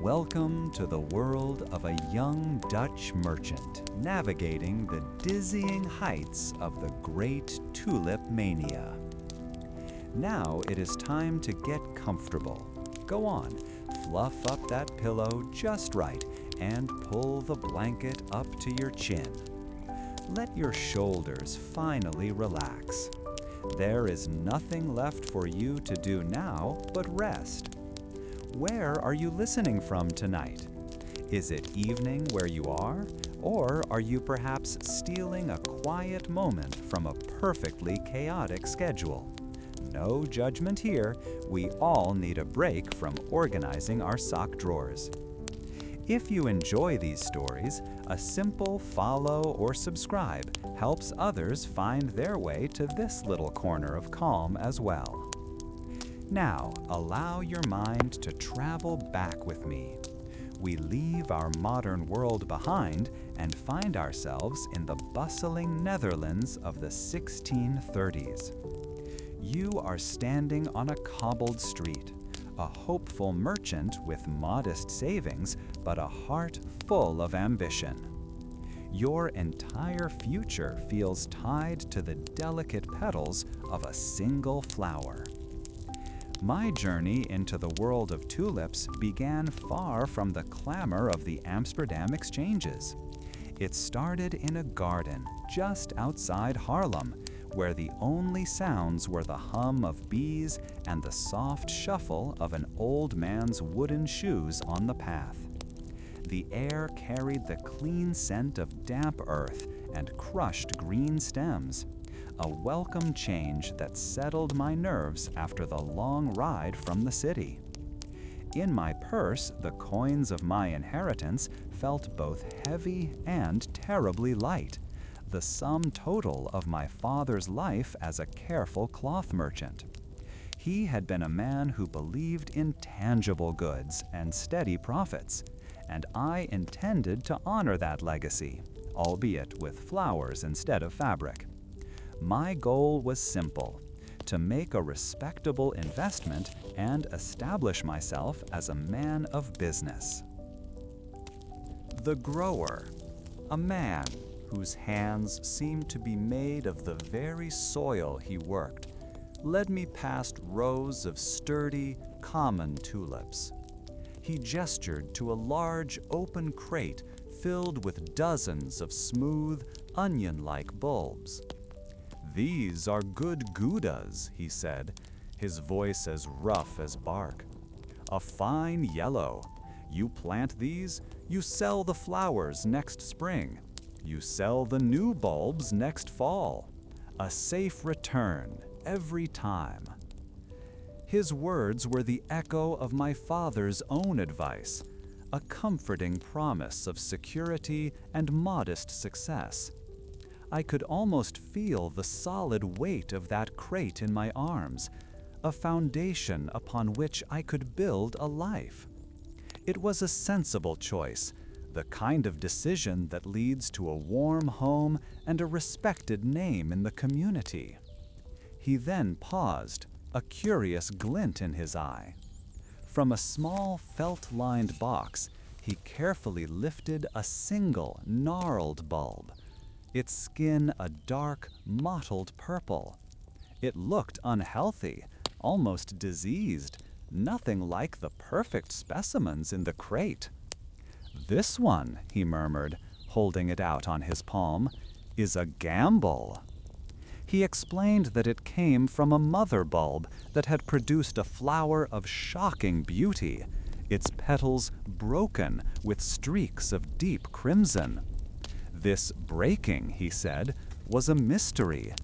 Welcome to the world of a young Dutch merchant navigating the dizzying heights of the great Tulip Mania. Now it is time to get comfortable. Go on, fluff up that pillow just right and pull the blanket up to your chin. Let your shoulders finally relax. There is nothing left for you to do now but rest. Where are you listening from tonight? Is it evening where you are, or are you perhaps stealing a quiet moment from a perfectly chaotic schedule? No judgment here. We all need a break from organizing our sock drawers. If you enjoy these stories, a simple follow or subscribe helps others find their way to this little corner of calm as well. Now, allow your mind to travel back with me. We leave our modern world behind and find ourselves in the bustling Netherlands of the 1630s. You are standing on a cobbled street, a hopeful merchant with modest savings but a heart full of ambition. Your entire future feels tied to the delicate petals of a single flower. My journey into the world of tulips began far from the clamor of the Amsterdam exchanges. It started in a garden just outside Haarlem, where the only sounds were the hum of bees and the soft shuffle of an old man's wooden shoes on the path. The air carried the clean scent of damp earth and crushed green stems, a welcome change that settled my nerves after the long ride from the city. In my purse, the coins of my inheritance felt both heavy and terribly light, the sum total of my father's life as a careful cloth merchant. He had been a man who believed in tangible goods and steady profits, and I intended to honor that legacy, albeit with flowers instead of fabric. My goal was simple: to make a respectable investment and establish myself as a man of business. The grower, a man whose hands seemed to be made of the very soil he worked, led me past rows of sturdy, common tulips. He gestured to a large open crate filled with dozens of smooth, onion-like bulbs. "These are good Goudas," he said, his voice as rough as bark. "A fine yellow. You plant these, you sell the flowers next spring. You sell the new bulbs next fall. A safe return every time." His words were the echo of my father's own advice, a comforting promise of security and modest success. I could almost feel the solid weight of that crate in my arms, a foundation upon which I could build a life. It was a sensible choice, the kind of decision that leads to a warm home and a respected name in the community. He then paused, a curious glint in his eye. From a small felt-lined box, he carefully lifted a single gnarled bulb, its skin a dark, mottled purple. It looked unhealthy, almost diseased, nothing like the perfect specimens in the crate. "This one," he murmured, holding it out on his palm, "is a gamble." He explained that it came from a mother bulb that had produced a flower of shocking beauty, its petals broken with streaks of deep crimson. This breaking, he said, was a mystery,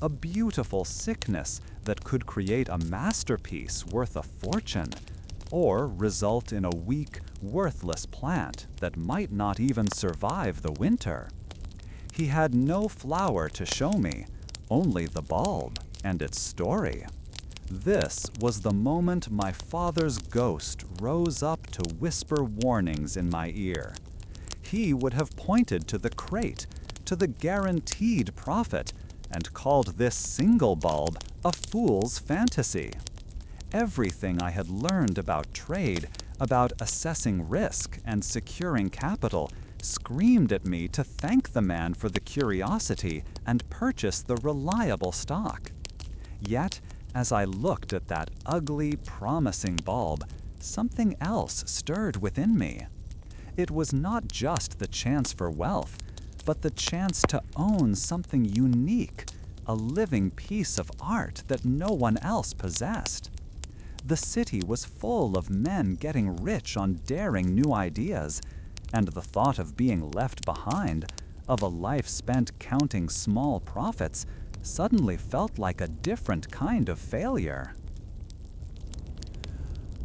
a beautiful sickness that could create a masterpiece worth a fortune, or result in a weak, worthless plant that might not even survive the winter. He had no flower to show me, only the bulb and its story. This was the moment my father's ghost rose up to whisper warnings in my ear. He would have pointed to the crate, to the guaranteed profit, and called this single bulb a fool's fantasy. Everything I had learned about trade, about assessing risk and securing capital, screamed at me to thank the man for the curiosity and purchase the reliable stock. Yet, as I looked at that ugly, promising bulb, something else stirred within me. It was not just the chance for wealth, but the chance to own something unique, a living piece of art that no one else possessed. The city was full of men getting rich on daring new ideas, and the thought of being left behind, of a life spent counting small profits, suddenly felt like a different kind of failure.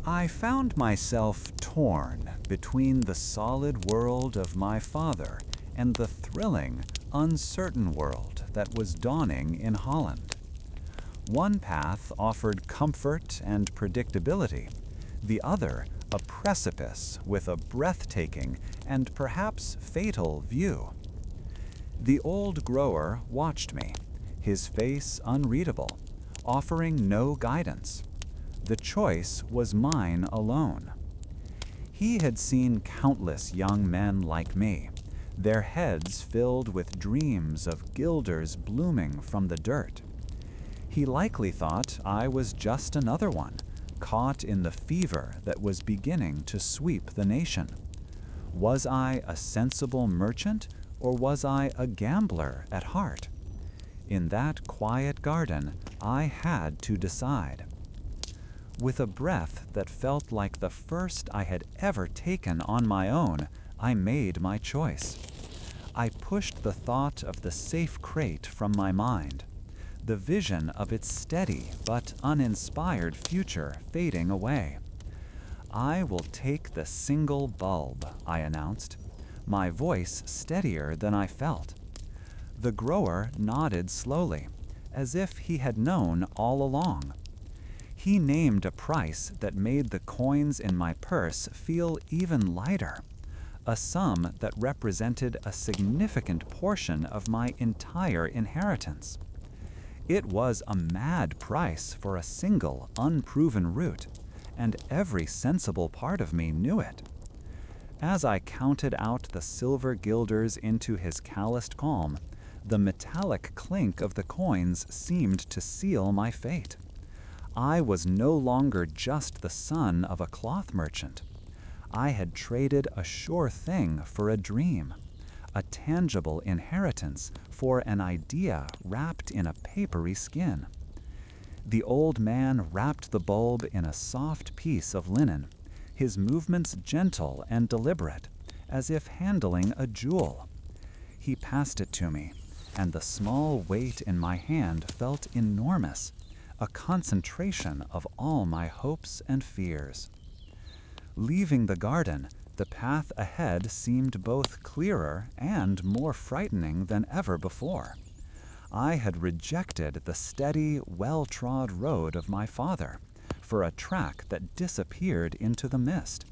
I found myself torn between the solid world of my father and the thrilling, uncertain world that was dawning in Holland. One path offered comfort and predictability, the other a precipice with a breathtaking and perhaps fatal view. The old grower watched me, his face unreadable, offering no guidance. The choice was mine alone. He had seen countless young men like me, their heads filled with dreams of guilders blooming from the dirt. He likely thought I was just another one, caught in the fever that was beginning to sweep the nation. Was I a sensible merchant, or was I a gambler at heart? In that quiet garden, I had to decide. With a breath that felt like the first I had ever taken on my own, I made my choice. I pushed the thought of the safe crate from my mind, the vision of its steady but uninspired future fading away. I will take the single bulb, I announced, my voice steadier than I felt. The grower nodded slowly, as if he had known all along. He named a price that made the coins in my purse feel even lighter, a sum that represented a significant portion of my entire inheritance. It was a mad price for a single, unproven route, and every sensible part of me knew it. As I counted out the silver guilders into his calloused palm, the metallic clink of the coins seemed to seal my fate. I was no longer just the son of a cloth merchant. I had traded a sure thing for a dream, a tangible inheritance for an idea wrapped in a papery skin. The old man wrapped the bulb in a soft piece of linen, his movements gentle and deliberate, as if handling a jewel. He passed it to me, and the small weight in my hand felt enormous, a concentration of all my hopes and fears. Leaving the garden, the path ahead seemed both clearer and more frightening than ever before. I had rejected the steady, well-trod road of my father for a track that disappeared into the mist.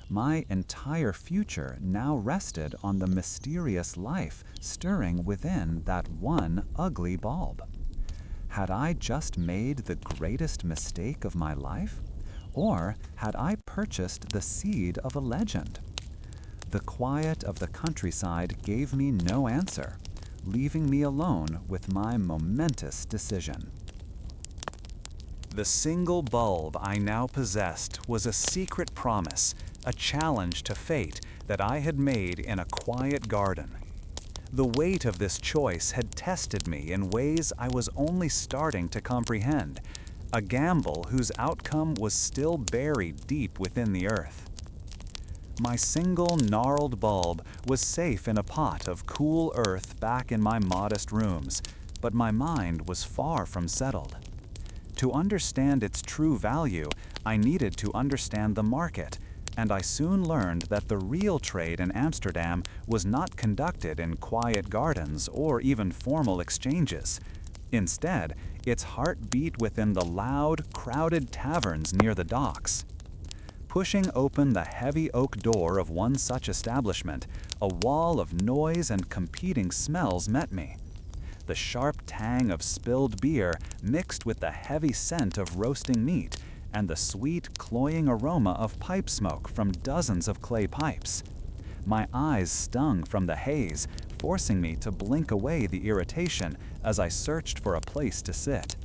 My entire future now rested on the mysterious life stirring within that one ugly bulb. Had I just made the greatest mistake of my life? Or had I purchased the seed of a legend? The quiet of the countryside gave me no answer, leaving me alone with my momentous decision. The single bulb I now possessed was a secret promise, a challenge to fate that I had made in a quiet garden. The weight of this choice had tested me in ways I was only starting to comprehend, a gamble whose outcome was still buried deep within the earth. My single gnarled bulb was safe in a pot of cool earth back in my modest rooms, but my mind was far from settled. To understand its true value, I needed to understand the market, and I soon learned that the real trade in Amsterdam was not conducted in quiet gardens or even formal exchanges. Instead, its heart beat within the loud, crowded taverns near the docks. Pushing open the heavy oak door of one such establishment, a wall of noise and competing smells met me. The sharp tang of spilled beer mixed with the heavy scent of roasting meat, and the sweet, cloying aroma of pipe smoke from dozens of clay pipes. My eyes stung from the haze, forcing me to blink away the irritation as I searched for a place to sit.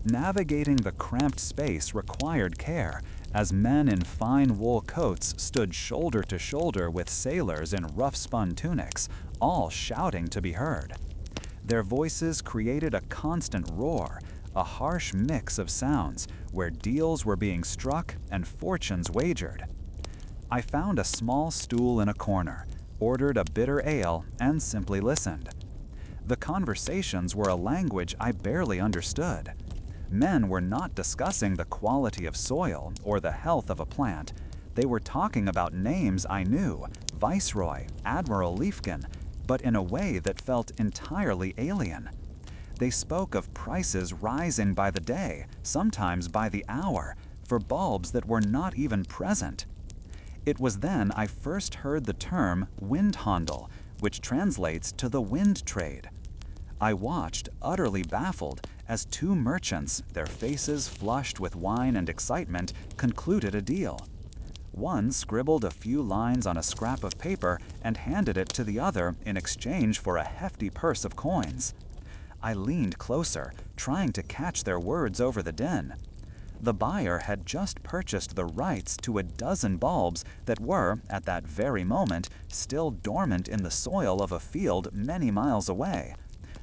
Navigating the cramped space required care, as men in fine wool coats stood shoulder to shoulder with sailors in rough-spun tunics, all shouting to be heard. Their voices created a constant roar, a harsh mix of sounds where deals were being struck and fortunes wagered. I found a small stool in a corner, ordered a bitter ale, and simply listened. The conversations were a language I barely understood. Men were not discussing the quality of soil or the health of a plant. They were talking about names I knew, Viceroy, Admiral Leifkin, but in a way that felt entirely alien. They spoke of prices rising by the day, sometimes by the hour, for bulbs that were not even present. It was then I first heard the term windhandel, which translates to the wind trade. I watched, utterly baffled, as two merchants, their faces flushed with wine and excitement, concluded a deal. One scribbled a few lines on a scrap of paper and handed it to the other in exchange for a hefty purse of coins. I leaned closer, trying to catch their words over the din. The buyer had just purchased the rights to a dozen bulbs that were, at that very moment, still dormant in the soil of a field many miles away,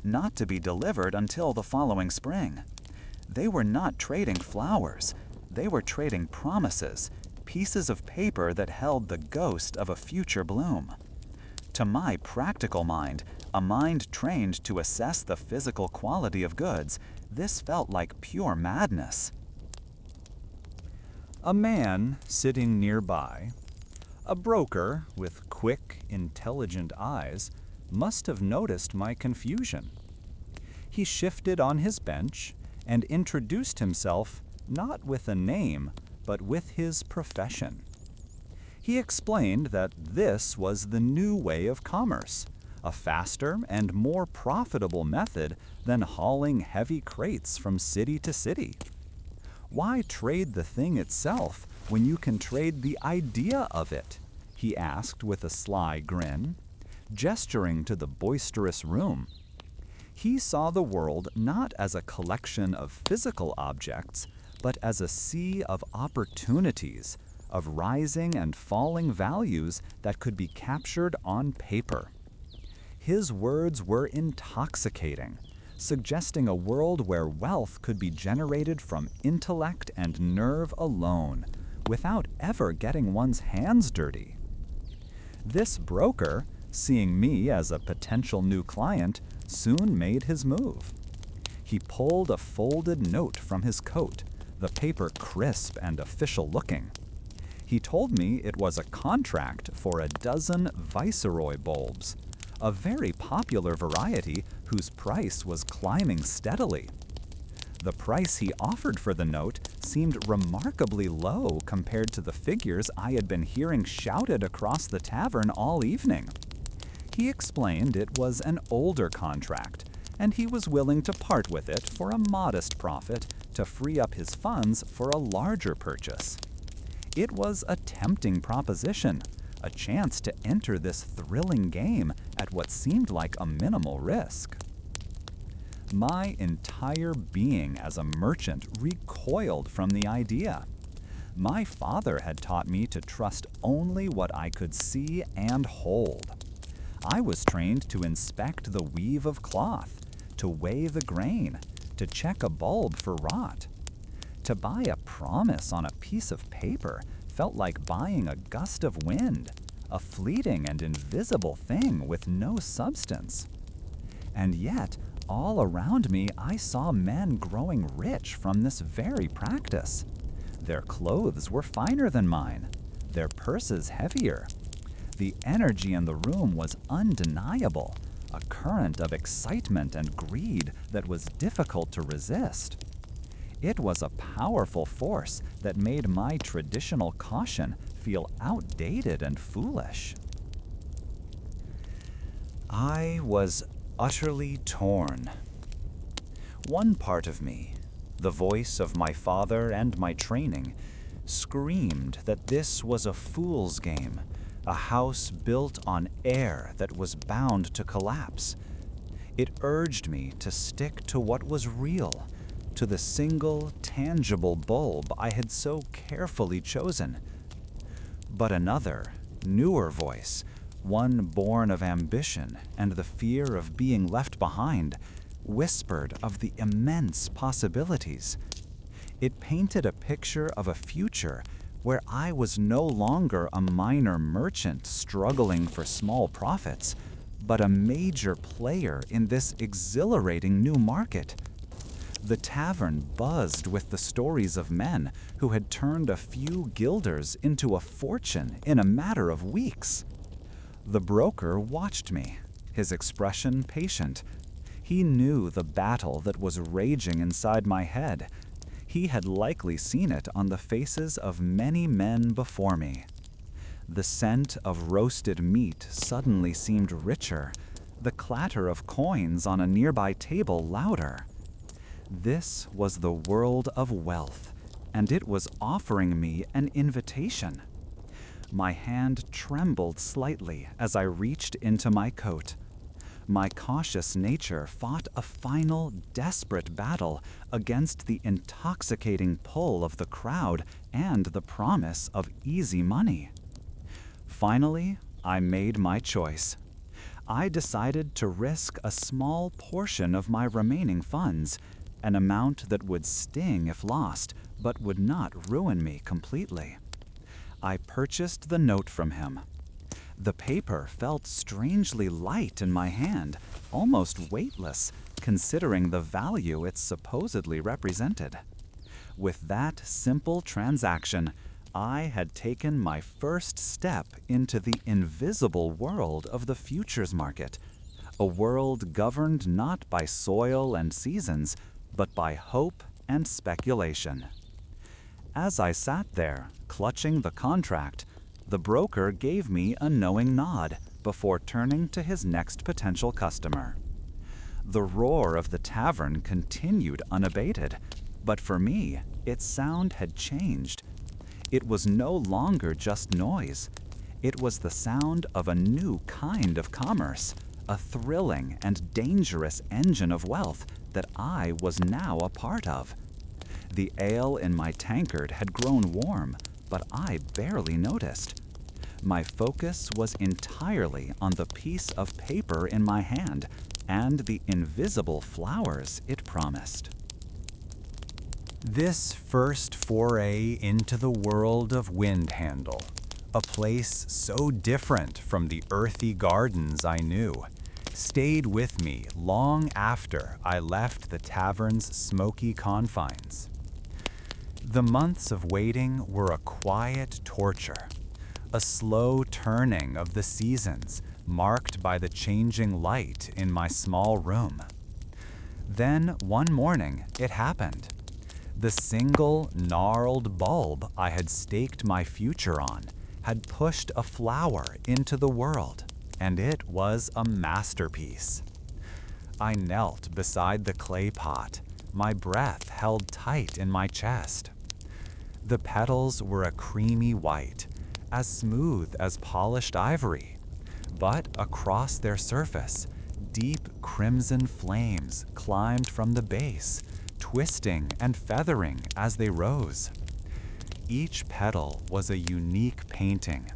not to be delivered until the following spring. They were not trading flowers. They were trading promises, pieces of paper that held the ghost of a future bloom. To my practical mind, a mind trained to assess the physical quality of goods, this felt like pure madness. A man sitting nearby, a broker with quick, intelligent eyes, must have noticed my confusion. He shifted on his bench and introduced himself not with a name, but with his profession. He explained that this was the new way of commerce, a faster and more profitable method than hauling heavy crates from city to city. Why trade the thing itself when you can trade the idea of it? He asked with a sly grin, gesturing to the boisterous room. He saw the world not as a collection of physical objects, but as a sea of opportunities, of rising and falling values that could be captured on paper. His words were intoxicating, suggesting a world where wealth could be generated from intellect and nerve alone, without ever getting one's hands dirty. This broker, seeing me as a potential new client, soon made his move. He pulled a folded note from his coat, the paper crisp and official-looking. He told me it was a contract for a dozen Viceroy bulbs, a very popular variety whose price was climbing steadily. The price he offered for the note seemed remarkably low compared to the figures I had been hearing shouted across the tavern all evening. He explained it was an older contract, and he was willing to part with it for a modest profit to free up his funds for a larger purchase. It was a tempting proposition, a chance to enter this thrilling game at what seemed like a minimal risk. My entire being as a merchant recoiled from the idea. My father had taught me to trust only what I could see and hold. I was trained to inspect the weave of cloth, to weigh the grain, to check a bulb for rot. To buy a promise on a piece of paper felt like buying a gust of wind, a fleeting and invisible thing with no substance. And yet, all around me I saw men growing rich from this very practice. Their clothes were finer than mine, their purses heavier. The energy in the room was undeniable, a current of excitement and greed that was difficult to resist. It was a powerful force that made my traditional caution feel outdated and foolish. I was utterly torn. One part of me, the voice of my father and my training, screamed that this was a fool's game, a house built on air that was bound to collapse. It urged me to stick to what was real, to the single, tangible bulb I had so carefully chosen. But another, newer voice, one born of ambition and the fear of being left behind, whispered of the immense possibilities. It painted a picture of a future where I was no longer a minor merchant struggling for small profits, but a major player in this exhilarating new market. The tavern buzzed with the stories of men who had turned a few guilders into a fortune in a matter of weeks. The broker watched me, his expression patient. He knew the battle that was raging inside my head. He had likely seen it on the faces of many men before me. The scent of roasted meat suddenly seemed richer, the clatter of coins on a nearby table louder. This was the world of wealth, and it was offering me an invitation. My hand trembled slightly as I reached into my coat. My cautious nature fought a final, desperate battle against the intoxicating pull of the crowd and the promise of easy money. Finally, I made my choice. I decided to risk a small portion of my remaining funds, an amount that would sting if lost, but would not ruin me completely. I purchased the note from him. The paper felt strangely light in my hand, almost weightless, considering the value it supposedly represented. With that simple transaction, I had taken my first step into the invisible world of the futures market, a world governed not by soil and seasons, but by hope and speculation. As I sat there, clutching the contract, the broker gave me a knowing nod before turning to his next potential customer. The roar of the tavern continued unabated, but for me, its sound had changed. It was no longer just noise. It was the sound of a new kind of commerce, a thrilling and dangerous engine of wealth that I was now a part of. The ale in my tankard had grown warm, but I barely noticed. My focus was entirely on the piece of paper in my hand and the invisible flowers it promised. This first foray into the world of Windhandle, a place so different from the earthy gardens I knew, stayed with me long after I left the tavern's smoky confines. The months of waiting were a quiet torture, a slow turning of the seasons marked by the changing light in my small room. Then one morning it happened. The single gnarled bulb I had staked my future on had pushed a flower into the world, and it was a masterpiece. I knelt beside the clay pot, my breath held tight in my chest. The petals were a creamy white, as smooth as polished ivory, but across their surface, deep crimson flames climbed from the base, twisting and feathering as they rose. Each petal was a unique painting.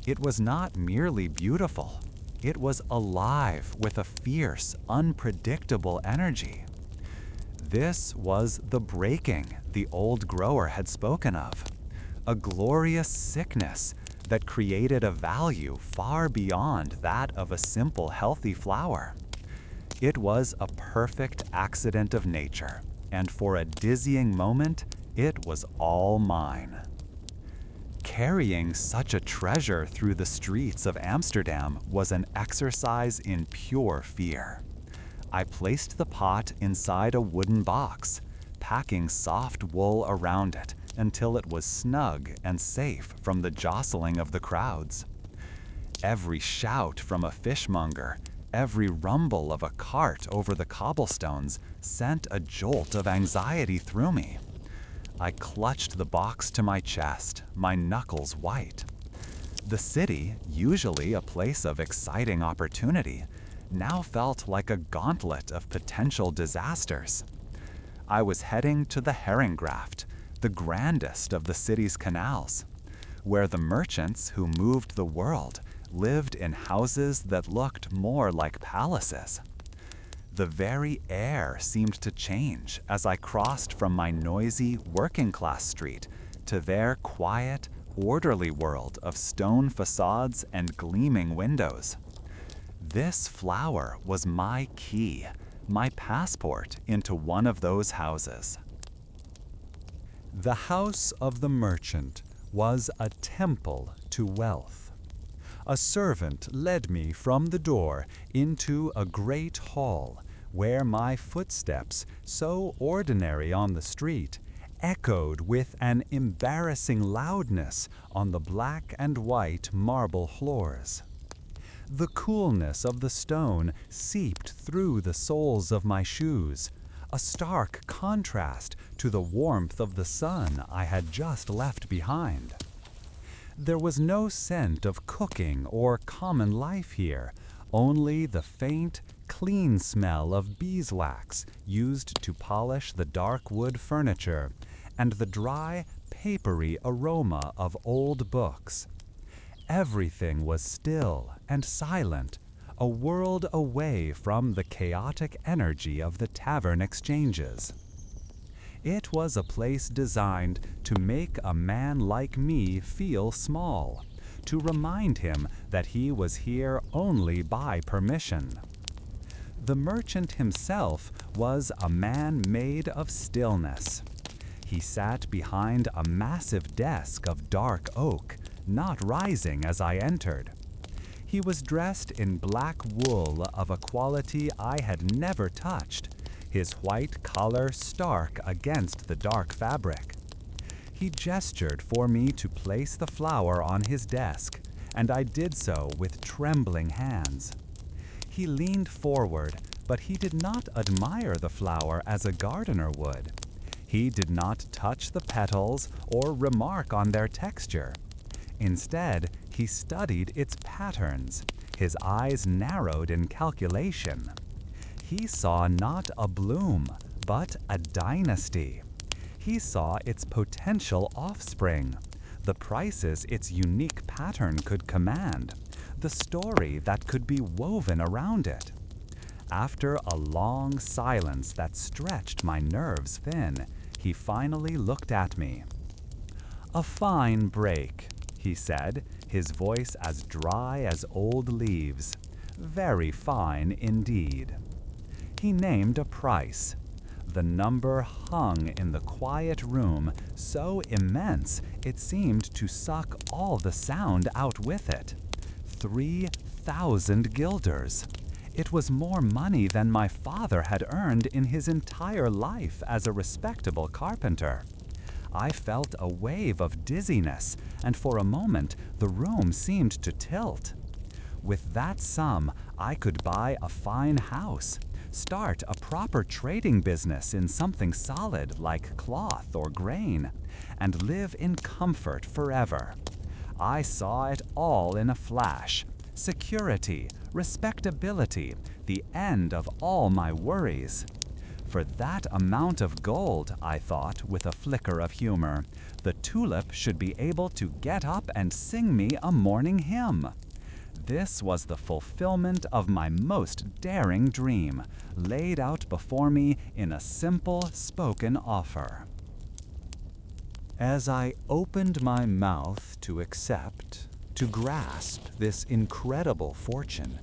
It was not merely beautiful, it was alive with a fierce, unpredictable energy. This was the breaking the old grower had spoken of, a glorious sickness that created a value far beyond that of a simple, healthy flower. It was a perfect accident of nature, and for a dizzying moment, it was all mine. Carrying such a treasure through the streets of Amsterdam was an exercise in pure fear. I placed the pot inside a wooden box, packing soft wool around it until it was snug and safe from the jostling of the crowds. Every shout from a fishmonger, Every rumble of a cart over the cobblestones sent a jolt of anxiety through me. I clutched the box to my chest, my knuckles white. The city, usually a place of exciting opportunity, now felt like a gauntlet of potential disasters. I was heading to the Herringgraft, the grandest of the city's canals, where the merchants who moved the world lived in houses that looked more like palaces. The very air seemed to change as I crossed from my noisy working-class street to their quiet, orderly world of stone facades and gleaming windows. This flower was my key, my passport into one of those houses. The house of the merchant was a temple to wealth. A servant led me from the door into a great hall, where my footsteps, so ordinary on the street, echoed with an embarrassing loudness on the black and white marble floors. The coolness of the stone seeped through the soles of my shoes, a stark contrast to the warmth of the sun I had just left behind. There was no scent of cooking or common life here, only the faint, clean smell of beeswax used to polish the dark wood furniture, and the dry, papery aroma of old books. Everything was still and silent, a world away from the chaotic energy of the tavern exchanges. It was a place designed to make a man like me feel small, to remind him that he was here only by permission. The merchant himself was a man made of stillness. He sat behind a massive desk of dark oak, not rising as I entered. He was dressed in black wool of a quality I had never touched, his white collar stark against the dark fabric. He gestured for me to place the flower on his desk, and I did so with trembling hands. He leaned forward, but he did not admire the flower as a gardener would. He did not touch the petals or remark on their texture. Instead, he studied its patterns, his eyes narrowed in calculation. He saw not a bloom, but a dynasty. He saw its potential offspring, the prices its unique pattern could command, the story that could be woven around it. After a long silence that stretched my nerves thin, he finally looked at me. "A fine break," he said, his voice as dry as old leaves. "Very fine indeed." He named a price. The number hung in the quiet room, so immense it seemed to suck all the sound out with it. 3,000 guilders. It was more money than my father had earned in his entire life as a respectable carpenter. I felt a wave of dizziness, and for a moment the room seemed to tilt. With that sum, I could buy a fine house, start a proper trading business in something solid like cloth or grain, and live in comfort forever. I saw it all in a flash. Security, respectability, the end of all my worries. For that amount of gold, I thought with a flicker of humor, the tulip should be able to get up and sing me a morning hymn. This was the fulfillment of my most daring dream, laid out before me in a simple spoken offer. As I opened my mouth to accept, to grasp this incredible fortune,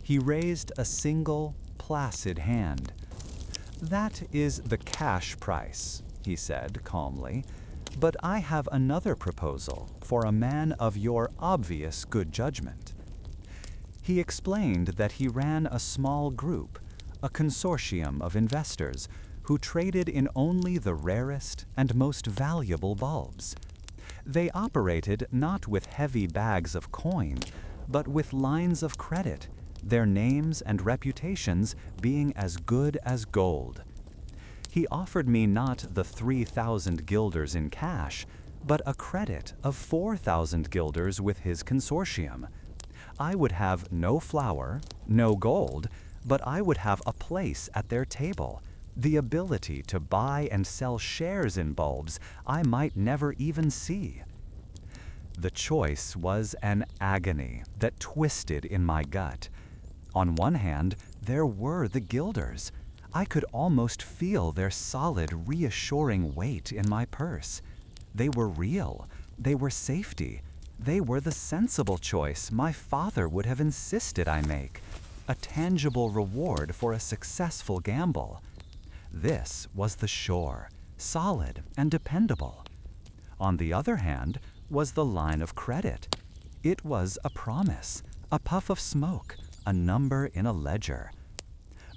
he raised a single, placid hand. "That is the cash price," he said calmly, "but I have another proposal for a man of your obvious good judgment." He explained that he ran a small group, a consortium of investors, who traded in only the rarest and most valuable bulbs. They operated not with heavy bags of coin, but with lines of credit, their names and reputations being as good as gold. He offered me not the 3,000 guilders in cash, but a credit of 4,000 guilders with his consortium. I would have no flour, no gold, but I would have a place at their table, the ability to buy and sell shares in bulbs I might never even see. The choice was an agony that twisted in my gut. On one hand, there were the guilders. I could almost feel their solid, reassuring weight in my purse. They were real. They were safety. They were the sensible choice my father would have insisted I make, a tangible reward for a successful gamble. This was the shore, solid and dependable. On the other hand was the line of credit. It was a promise, a puff of smoke, a number in a ledger.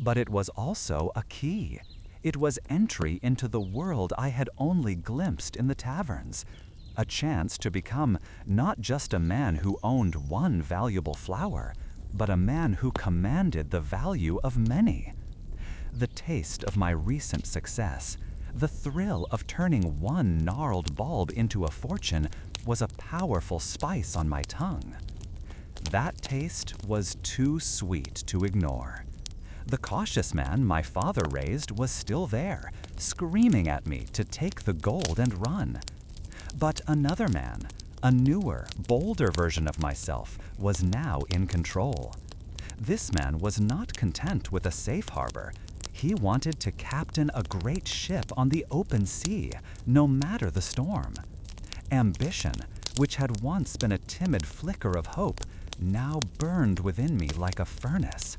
But it was also a key. It was entry into the world I had only glimpsed in the taverns, a chance to become not just a man who owned one valuable flower, but a man who commanded the value of many. The taste of my recent success, the thrill of turning one gnarled bulb into a fortune, was a powerful spice on my tongue. That taste was too sweet to ignore. The cautious man my father raised was still there, screaming at me to take the gold and run. But another man, a newer, bolder version of myself, was now in control. This man was not content with a safe harbor. He wanted to captain a great ship on the open sea, no matter the storm. Ambition, which had once been a timid flicker of hope, now burned within me like a furnace.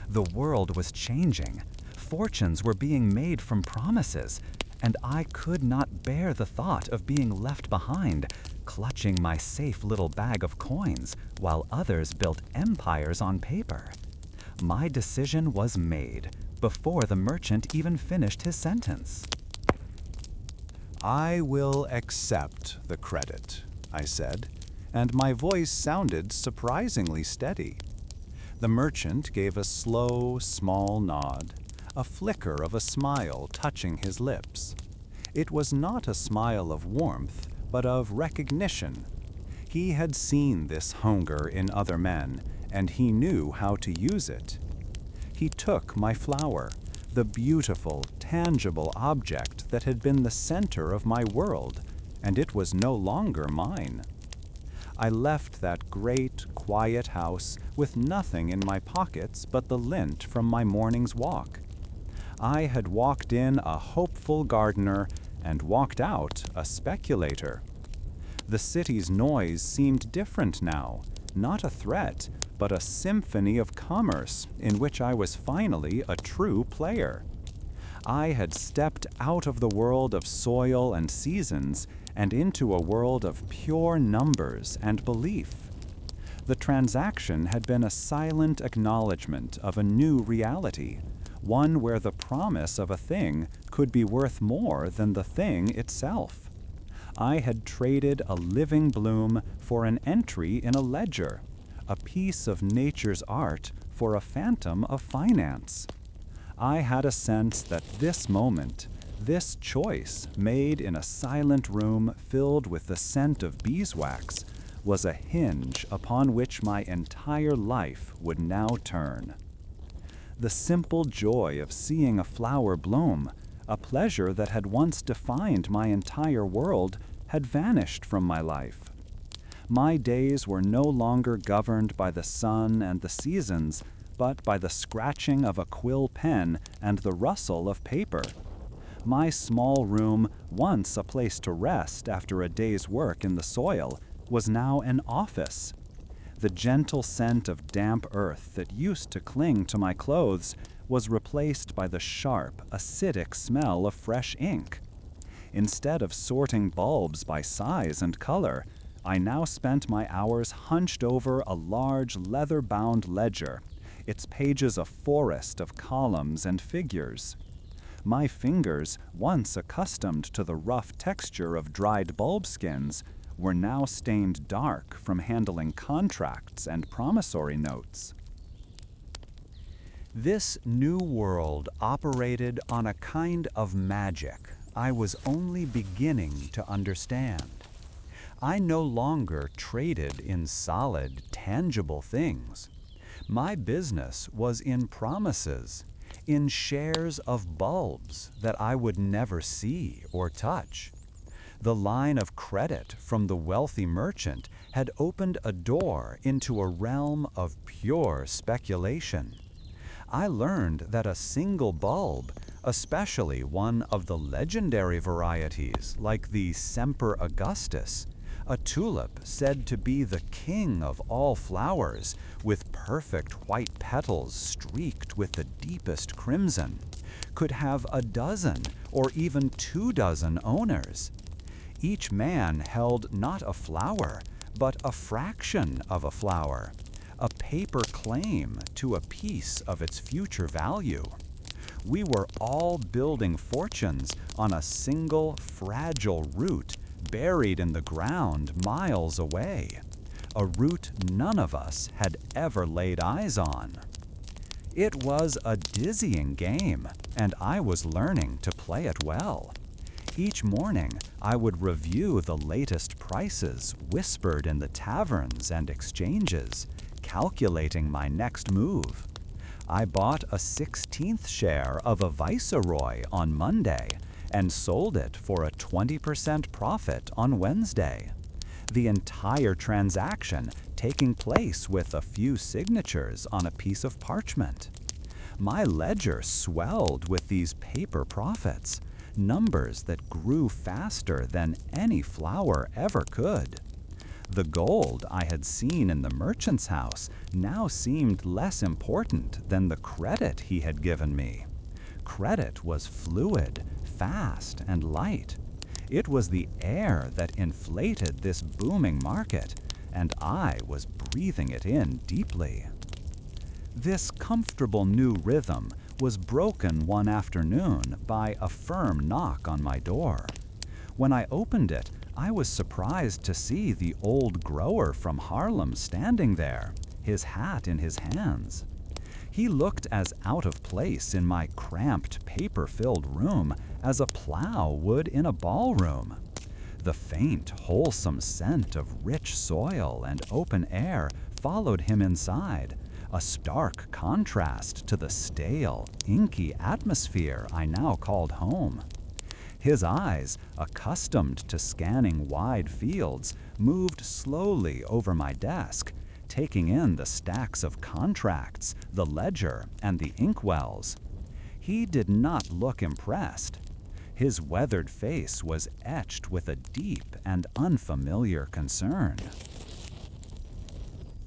The world was changing. Fortunes were being made from promises, and I could not bear the thought of being left behind, clutching my safe little bag of coins while others built empires on paper. My decision was made before the merchant even finished his sentence. "I will accept the credit," I said, and my voice sounded surprisingly steady. The merchant gave a slow, small nod, a flicker of a smile touching his lips. It was not a smile of warmth, but of recognition. He had seen this hunger in other men, and he knew how to use it. He took my flower, the beautiful, tangible object that had been the center of my world, and it was no longer mine. I left that great, quiet house with nothing in my pockets but the lint from my morning's walk. I had walked in a hopeful gardener and walked out a speculator. The city's noise seemed different now, not a threat, but a symphony of commerce in which I was finally a true player. I had stepped out of the world of soil and seasons and into a world of pure numbers and belief. The transaction had been a silent acknowledgement of a new reality, one where the promise of a thing could be worth more than the thing itself. I had traded a living bloom for an entry in a ledger, a piece of nature's art for a phantom of finance. I had a sense that this moment, this choice made in a silent room filled with the scent of beeswax, was a hinge upon which my entire life would now turn. The simple joy of seeing a flower bloom, a pleasure that had once defined my entire world, had vanished from my life. My days were no longer governed by the sun and the seasons, but by the scratching of a quill pen and the rustle of paper. My small room, once a place to rest after a day's work in the soil, was now an office. The gentle scent of damp earth that used to cling to my clothes was replaced by the sharp, acidic smell of fresh ink. Instead of sorting bulbs by size and color, I now spent my hours hunched over a large leather-bound ledger, its pages a forest of columns and figures. My fingers, once accustomed to the rough texture of dried bulb skins, were now stained dark from handling contracts and promissory notes. This new world operated on a kind of magic I was only beginning to understand. I no longer traded in solid, tangible things. My business was in promises, in shares of bulbs that I would never see or touch. The line of credit from the wealthy merchant had opened a door into a realm of pure speculation. I learned that a single bulb, especially one of the legendary varieties like the Semper Augustus, a tulip said to be the king of all flowers, with perfect white petals streaked with the deepest crimson, could have a dozen or even 24 owners. Each man held not a flower, but a fraction of a flower, a paper claim to a piece of its future value. We were all building fortunes on a single fragile root buried in the ground miles away, a root none of us had ever laid eyes on. It was a dizzying game, and I was learning to play it well. Each morning, I would review the latest prices whispered in the taverns and exchanges, calculating my next move. I bought a 16th share of a viceroy on Monday and sold it for a 20% profit on Wednesday. The entire transaction taking place with a few signatures on a piece of parchment. My ledger swelled with these paper profits, numbers that grew faster than any flower ever could. The gold I had seen in the merchant's house now seemed less important than the credit he had given me. Credit was fluid, fast, and light. It was the air that inflated this booming market, and I was breathing it in deeply. This comfortable new rhythm was broken one afternoon by a firm knock on my door. When I opened it, I was surprised to see the old grower from Haarlem standing there, his hat in his hands. He looked as out of place in my cramped, paper-filled room as a plow would in a ballroom. The faint, wholesome scent of rich soil and open air followed him inside, a stark contrast to the stale, inky atmosphere I now called home. His eyes, accustomed to scanning wide fields, moved slowly over my desk, taking in the stacks of contracts, the ledger, and the inkwells. He did not look impressed. His weathered face was etched with a deep and unfamiliar concern.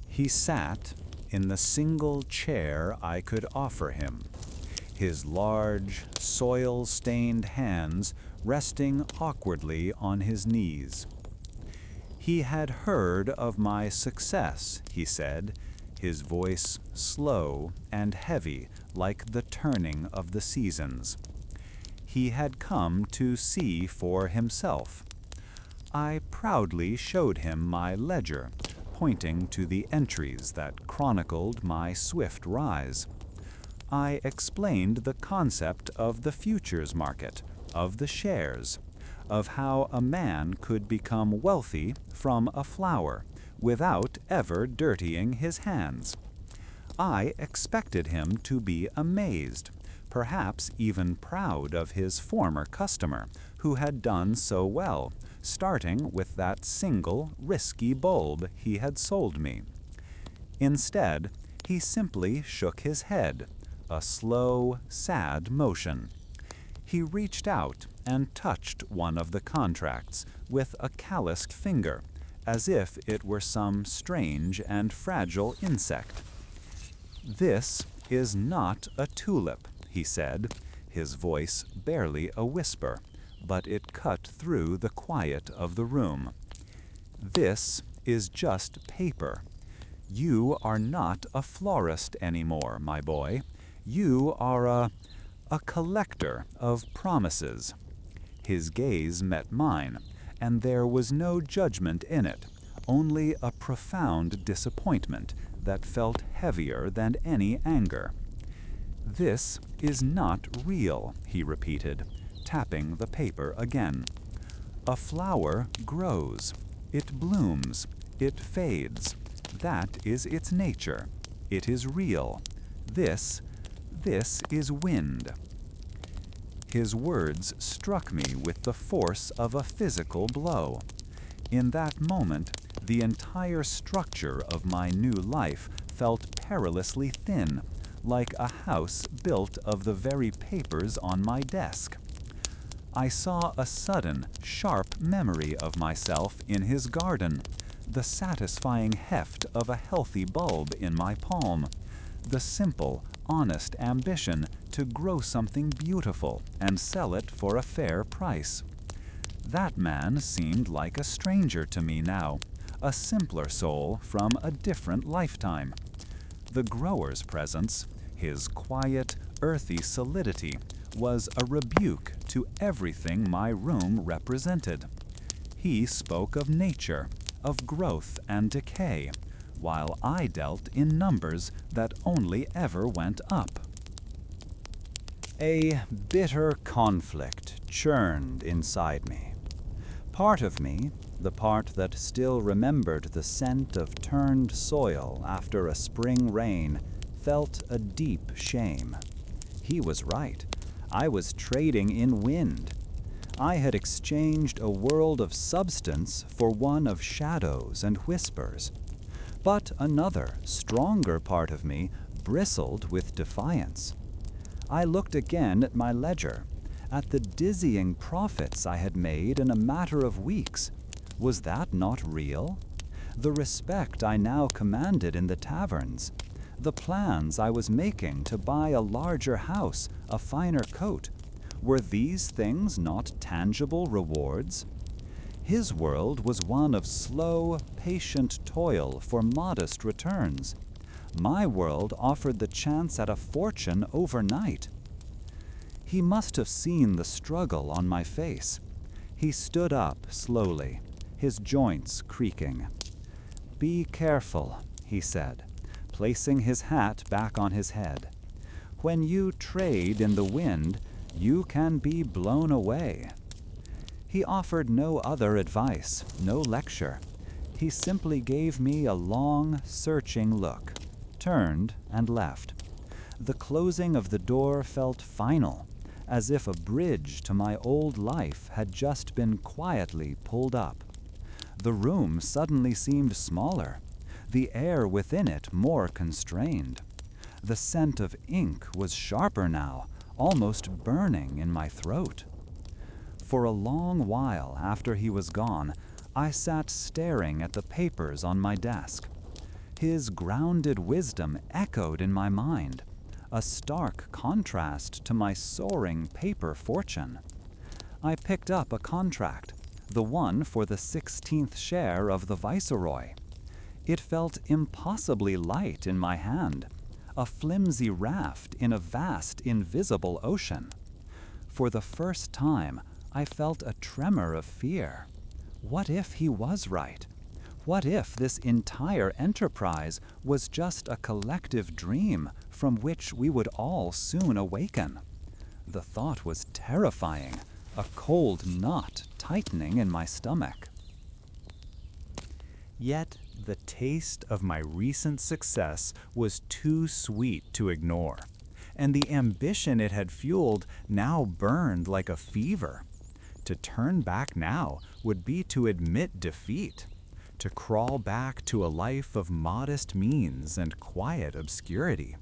He sat in the single chair I could offer him, his large, soil-stained hands resting awkwardly on his knees. He had heard of my success, he said, his voice slow and heavy like the turning of the seasons. He had come to see for himself. I proudly showed him my ledger, pointing to the entries that chronicled my swift rise. I explained the concept of the futures market, of the shares, of how a man could become wealthy from a flower without ever dirtying his hands. I expected him to be amazed, perhaps even proud of his former customer, who had done so well, starting with that single, risky bulb he had sold me. Instead, he simply shook his head, a slow, sad motion. He reached out and touched one of the contracts with a calloused finger, as if it were some strange and fragile insect. "This is not a tulip," he said, his voice barely a whisper, but it cut through the quiet of the room. "This is just paper. You are not a florist anymore, my boy. You are a collector of promises." His gaze met mine, and there was no judgment in it, only a profound disappointment that felt heavier than any anger. "This is not real," he repeated, tapping the paper again. "A flower grows. It blooms. It fades. That is its nature. It is real. This is wind." His words struck me with the force of a physical blow. In that moment, the entire structure of my new life felt perilously thin, like a house built of the very papers on my desk. I saw a sudden, sharp memory of myself in his garden, the satisfying heft of a healthy bulb in my palm, the simple, honest ambition to grow something beautiful and sell it for a fair price. That man seemed like a stranger to me now, a simpler soul from a different lifetime. The grower's presence, his quiet, earthy solidity, was a rebuke to everything my room represented. He spoke of nature, of growth and decay, while I dealt in numbers that only ever went up. A bitter conflict churned inside me. Part of me, the part that still remembered the scent of turned soil after a spring rain, felt a deep shame. He was right. I was trading in wind. I had exchanged a world of substance for one of shadows and whispers. But another, stronger part of me bristled with defiance. I looked again at my ledger, at the dizzying profits I had made in a matter of weeks. Was that not real? The respect I now commanded in the taverns, the plans I was making to buy a larger house, a finer coat, were these things not tangible rewards? His world was one of slow, patient toil for modest returns. My world offered the chance at a fortune overnight. He must have seen the struggle on my face. He stood up slowly, his joints creaking. "Be careful," he said, placing his hat back on his head. "When you trade in the wind, you can be blown away." He offered no other advice, no lecture. He simply gave me a long, searching look, turned and left. The closing of the door felt final, as if a bridge to my old life had just been quietly pulled up. The room suddenly seemed smaller, the air within it more constrained. The scent of ink was sharper now, almost burning in my throat. For a long while after he was gone, I sat staring at the papers on my desk. His grounded wisdom echoed in my mind, a stark contrast to my soaring paper fortune. I picked up a contract, the one for the 16th share of the Viceroy. It felt impossibly light in my hand, a flimsy raft in a vast, invisible ocean. For the first time, I felt a tremor of fear. What if he was right? What if this entire enterprise was just a collective dream from which we would all soon awaken? The thought was terrifying, a cold knot tightening in my stomach. Yet the taste of my recent success was too sweet to ignore, and the ambition it had fueled now burned like a fever. To turn back now would be to admit defeat, to crawl back to a life of modest means and quiet obscurity.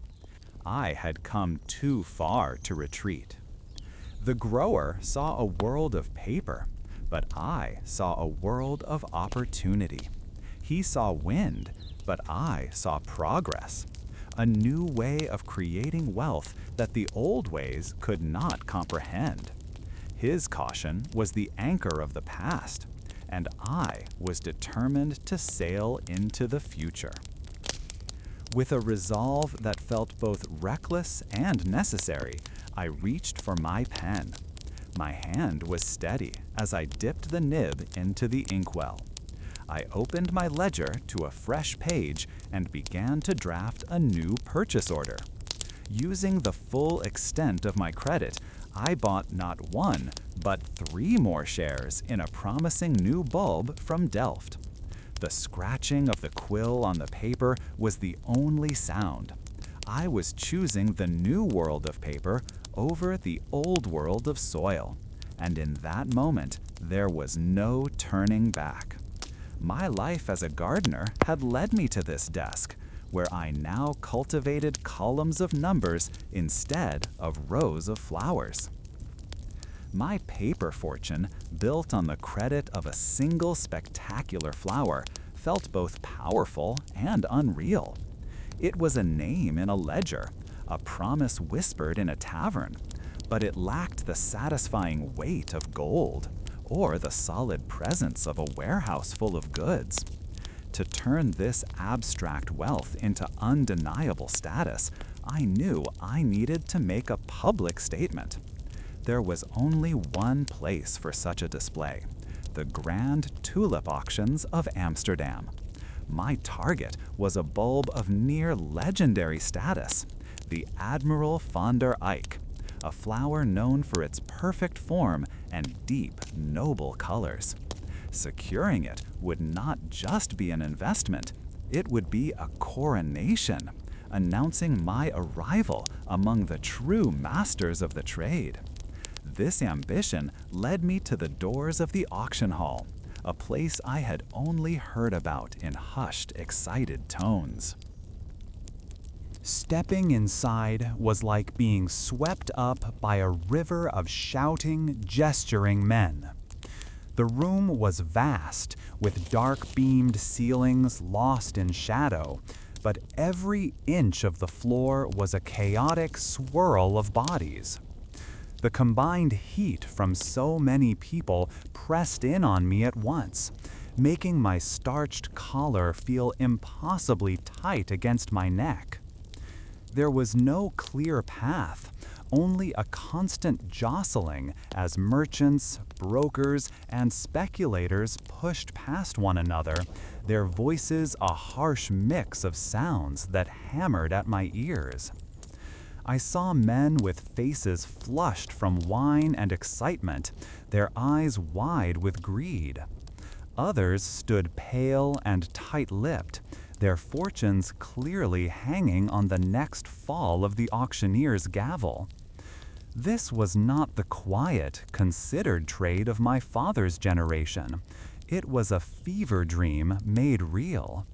I had come too far to retreat. The grower saw a world of paper, but I saw a world of opportunity. He saw wind, but I saw progress, a new way of creating wealth that the old ways could not comprehend. His caution was the anchor of the past, and I was determined to sail into the future. With a resolve that felt both reckless and necessary, I reached for my pen. My hand was steady as I dipped the nib into the inkwell. I opened my ledger to a fresh page and began to draft a new purchase order. Using the full extent of my credit, I bought not one, but 3 more shares in a promising new bulb from Delft. The scratching of the quill on the paper was the only sound. I was choosing the new world of paper over the old world of soil, and in that moment, there was no turning back. My life as a gardener had led me to this desk, where I now cultivated columns of numbers instead of rows of flowers. My paper fortune, built on the credit of a single spectacular flower, felt both powerful and unreal. It was a name in a ledger, a promise whispered in a tavern, but it lacked the satisfying weight of gold or the solid presence of a warehouse full of goods. To turn this abstract wealth into undeniable status, I knew I needed to make a public statement. There was only one place for such a display: the Grand Tulip Auctions of Amsterdam. My target was a bulb of near legendary status, the Admiral van der Eyck, a flower known for its perfect form and deep, noble colors. Securing it would not just be an investment, it would be a coronation, announcing my arrival among the true masters of the trade. This ambition led me to the doors of the auction hall, a place I had only heard about in hushed, excited tones. Stepping inside was like being swept up by a river of shouting, gesturing men. The room was vast, with dark-beamed ceilings lost in shadow, but every inch of the floor was a chaotic swirl of bodies. The combined heat from so many people pressed in on me at once, making my starched collar feel impossibly tight against my neck. There was no clear path, only a constant jostling as merchants, brokers, and speculators pushed past one another, their voices a harsh mix of sounds that hammered at my ears. I saw men with faces flushed from wine and excitement, their eyes wide with greed. Others stood pale and tight-lipped, their fortunes clearly hanging on the next fall of the auctioneer's gavel. This was not the quiet, considered trade of my father's generation. It was a fever dream made real.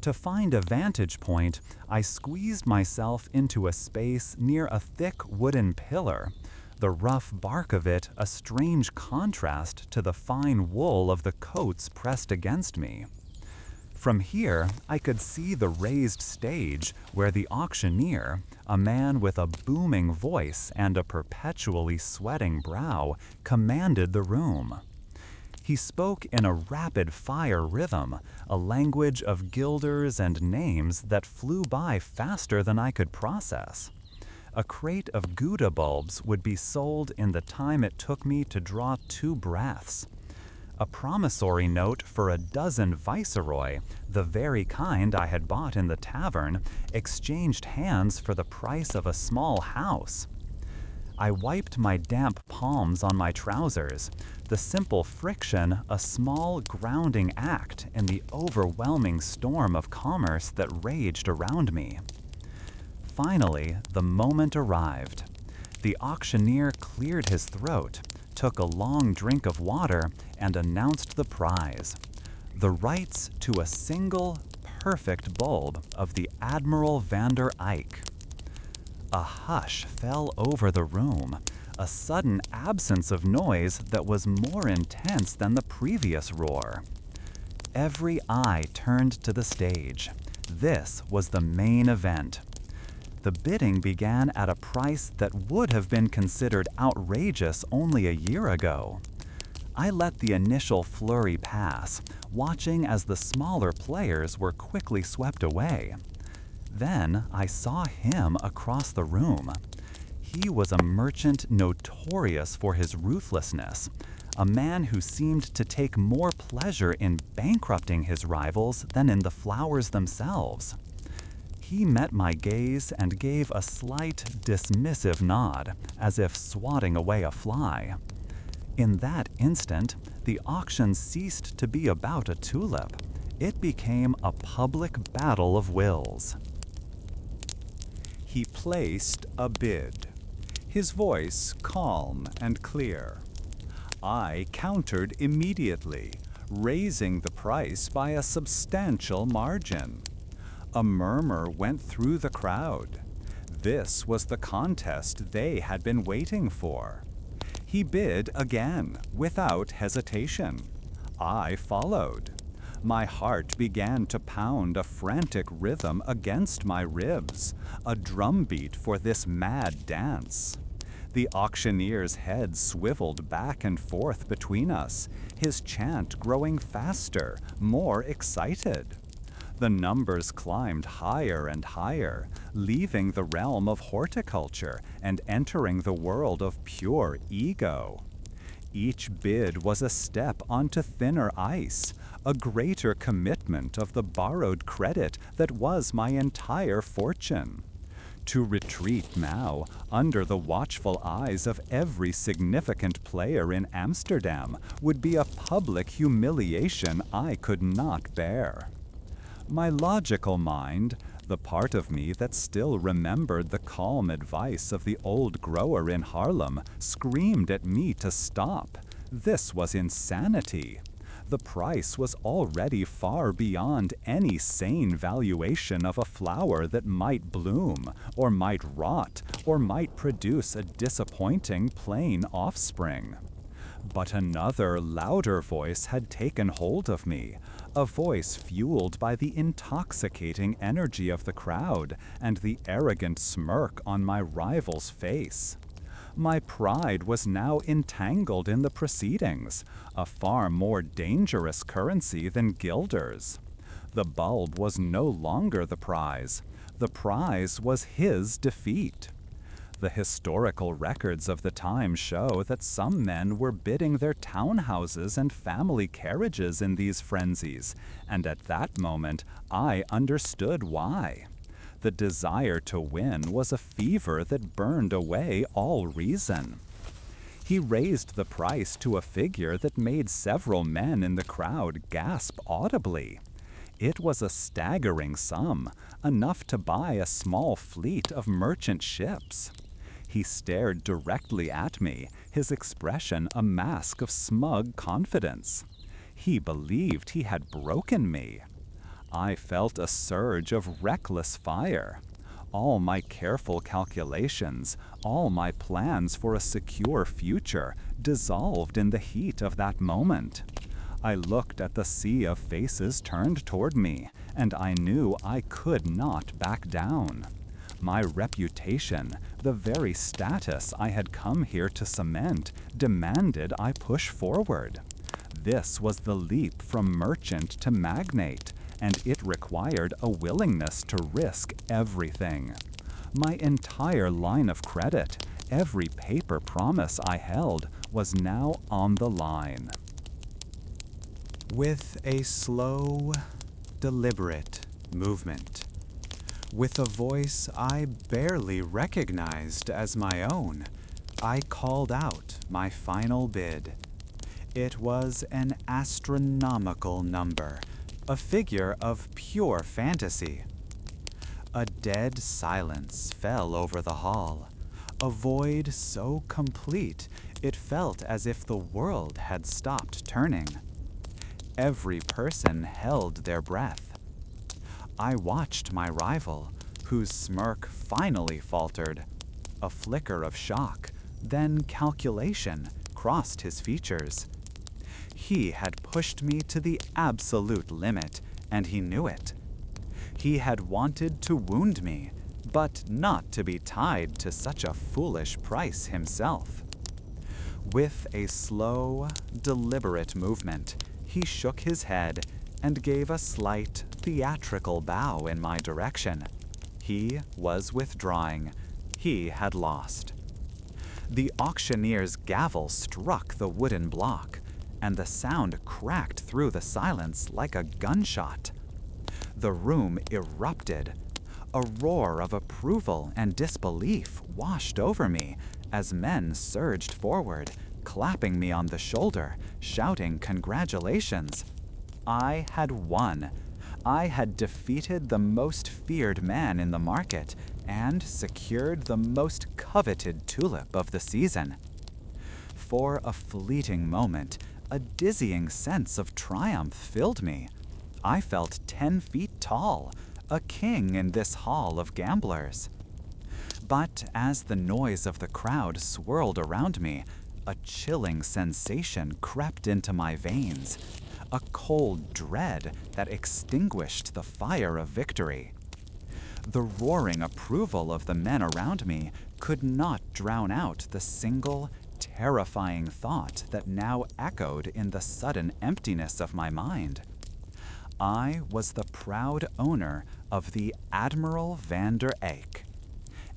To find a vantage point, I squeezed myself into a space near a thick wooden pillar, the rough bark of it a strange contrast to the fine wool of the coats pressed against me. From here, I could see the raised stage where the auctioneer, a man with a booming voice and a perpetually sweating brow, commanded the room. He spoke in a rapid-fire rhythm, a language of guilders and names that flew by faster than I could process. A crate of Gouda bulbs would be sold in the time it took me to draw 2 breaths. A promissory note for a dozen Viceroy, the very kind I had bought in the tavern, exchanged hands for the price of a small house. I wiped my damp palms on my trousers, the simple friction a small grounding act in the overwhelming storm of commerce that raged around me. Finally, the moment arrived. The auctioneer cleared his throat, took a long drink of water, and announced the prize: the rights to a single, perfect bulb of the Admiral van der Eyck. A hush fell over the room, a sudden absence of noise that was more intense than the previous roar. Every eye turned to the stage. This was the main event. The bidding began at a price that would have been considered outrageous only a year ago. I let the initial flurry pass, watching as the smaller players were quickly swept away. Then I saw him across the room. He was a merchant notorious for his ruthlessness, a man who seemed to take more pleasure in bankrupting his rivals than in the flowers themselves. He met my gaze and gave a slight, dismissive nod, as if swatting away a fly. In that instant, the auction ceased to be about a tulip. It became a public battle of wills. He placed a bid, his voice calm and clear. I countered immediately, raising the price by a substantial margin. A murmur went through the crowd. This was the contest they had been waiting for. He bid again, without hesitation. I followed. My heart began to pound a frantic rhythm against my ribs, a drumbeat for this mad dance. The auctioneer's head swiveled back and forth between us, his chant growing faster, more excited. The numbers climbed higher and higher, leaving the realm of horticulture and entering the world of pure ego. Each bid was a step onto thinner ice, a greater commitment of the borrowed credit that was my entire fortune. To retreat now, under the watchful eyes of every significant player in Amsterdam, would be a public humiliation I could not bear. My logical mind, the part of me that still remembered the calm advice of the old grower in Haarlem, screamed at me to stop. This was insanity. The price was already far beyond any sane valuation of a flower that might bloom, or might rot, or might produce a disappointing plain offspring. But another, louder voice had taken hold of me, a voice fueled by the intoxicating energy of the crowd and the arrogant smirk on my rival's face. My pride was now entangled in the proceedings, a far more dangerous currency than guilders. The bulb was no longer the prize. The prize was his defeat. The historical records of the time show that some men were bidding their townhouses and family carriages in these frenzies, and at that moment I understood why. The desire to win was a fever that burned away all reason. He raised the price to a figure that made several men in the crowd gasp audibly. It was a staggering sum, enough to buy a small fleet of merchant ships. He stared directly at me, his expression a mask of smug confidence. He believed he had broken me. I felt a surge of reckless fire. All my careful calculations, all my plans for a secure future, dissolved in the heat of that moment. I looked at the sea of faces turned toward me, and I knew I could not back down. My reputation, the very status I had come here to cement, demanded I push forward. This was the leap from merchant to magnate, and it required a willingness to risk everything. My entire line of credit, every paper promise I held, was now on the line. With a slow, deliberate movement, with a voice I barely recognized as my own, I called out my final bid. It was an astronomical number, a figure of pure fantasy. A dead silence fell over the hall, a void so complete it felt as if the world had stopped turning. Every person held their breath. I watched my rival, whose smirk finally faltered. A flicker of shock, then calculation, crossed his features. He had pushed me to the absolute limit, and he knew it. He had wanted to wound me, but not to be tied to such a foolish price himself. With a slow, deliberate movement, he shook his head and gave a slight, theatrical bow in my direction. He was withdrawing. He had lost. The auctioneer's gavel struck the wooden block, and the sound cracked through the silence like a gunshot. The room erupted. A roar of approval and disbelief washed over me as men surged forward, clapping me on the shoulder, shouting congratulations. I had won. I had defeated the most feared man in the market and secured the most coveted tulip of the season. For a fleeting moment, a dizzying sense of triumph filled me. I felt 10 feet tall, a king in this hall of gamblers. But as the noise of the crowd swirled around me, a chilling sensation crept into my veins, a cold dread that extinguished the fire of victory. The roaring approval of the men around me could not drown out the single, terrifying thought that now echoed in the sudden emptiness of my mind. I was the proud owner of the Admiral van der Eyck,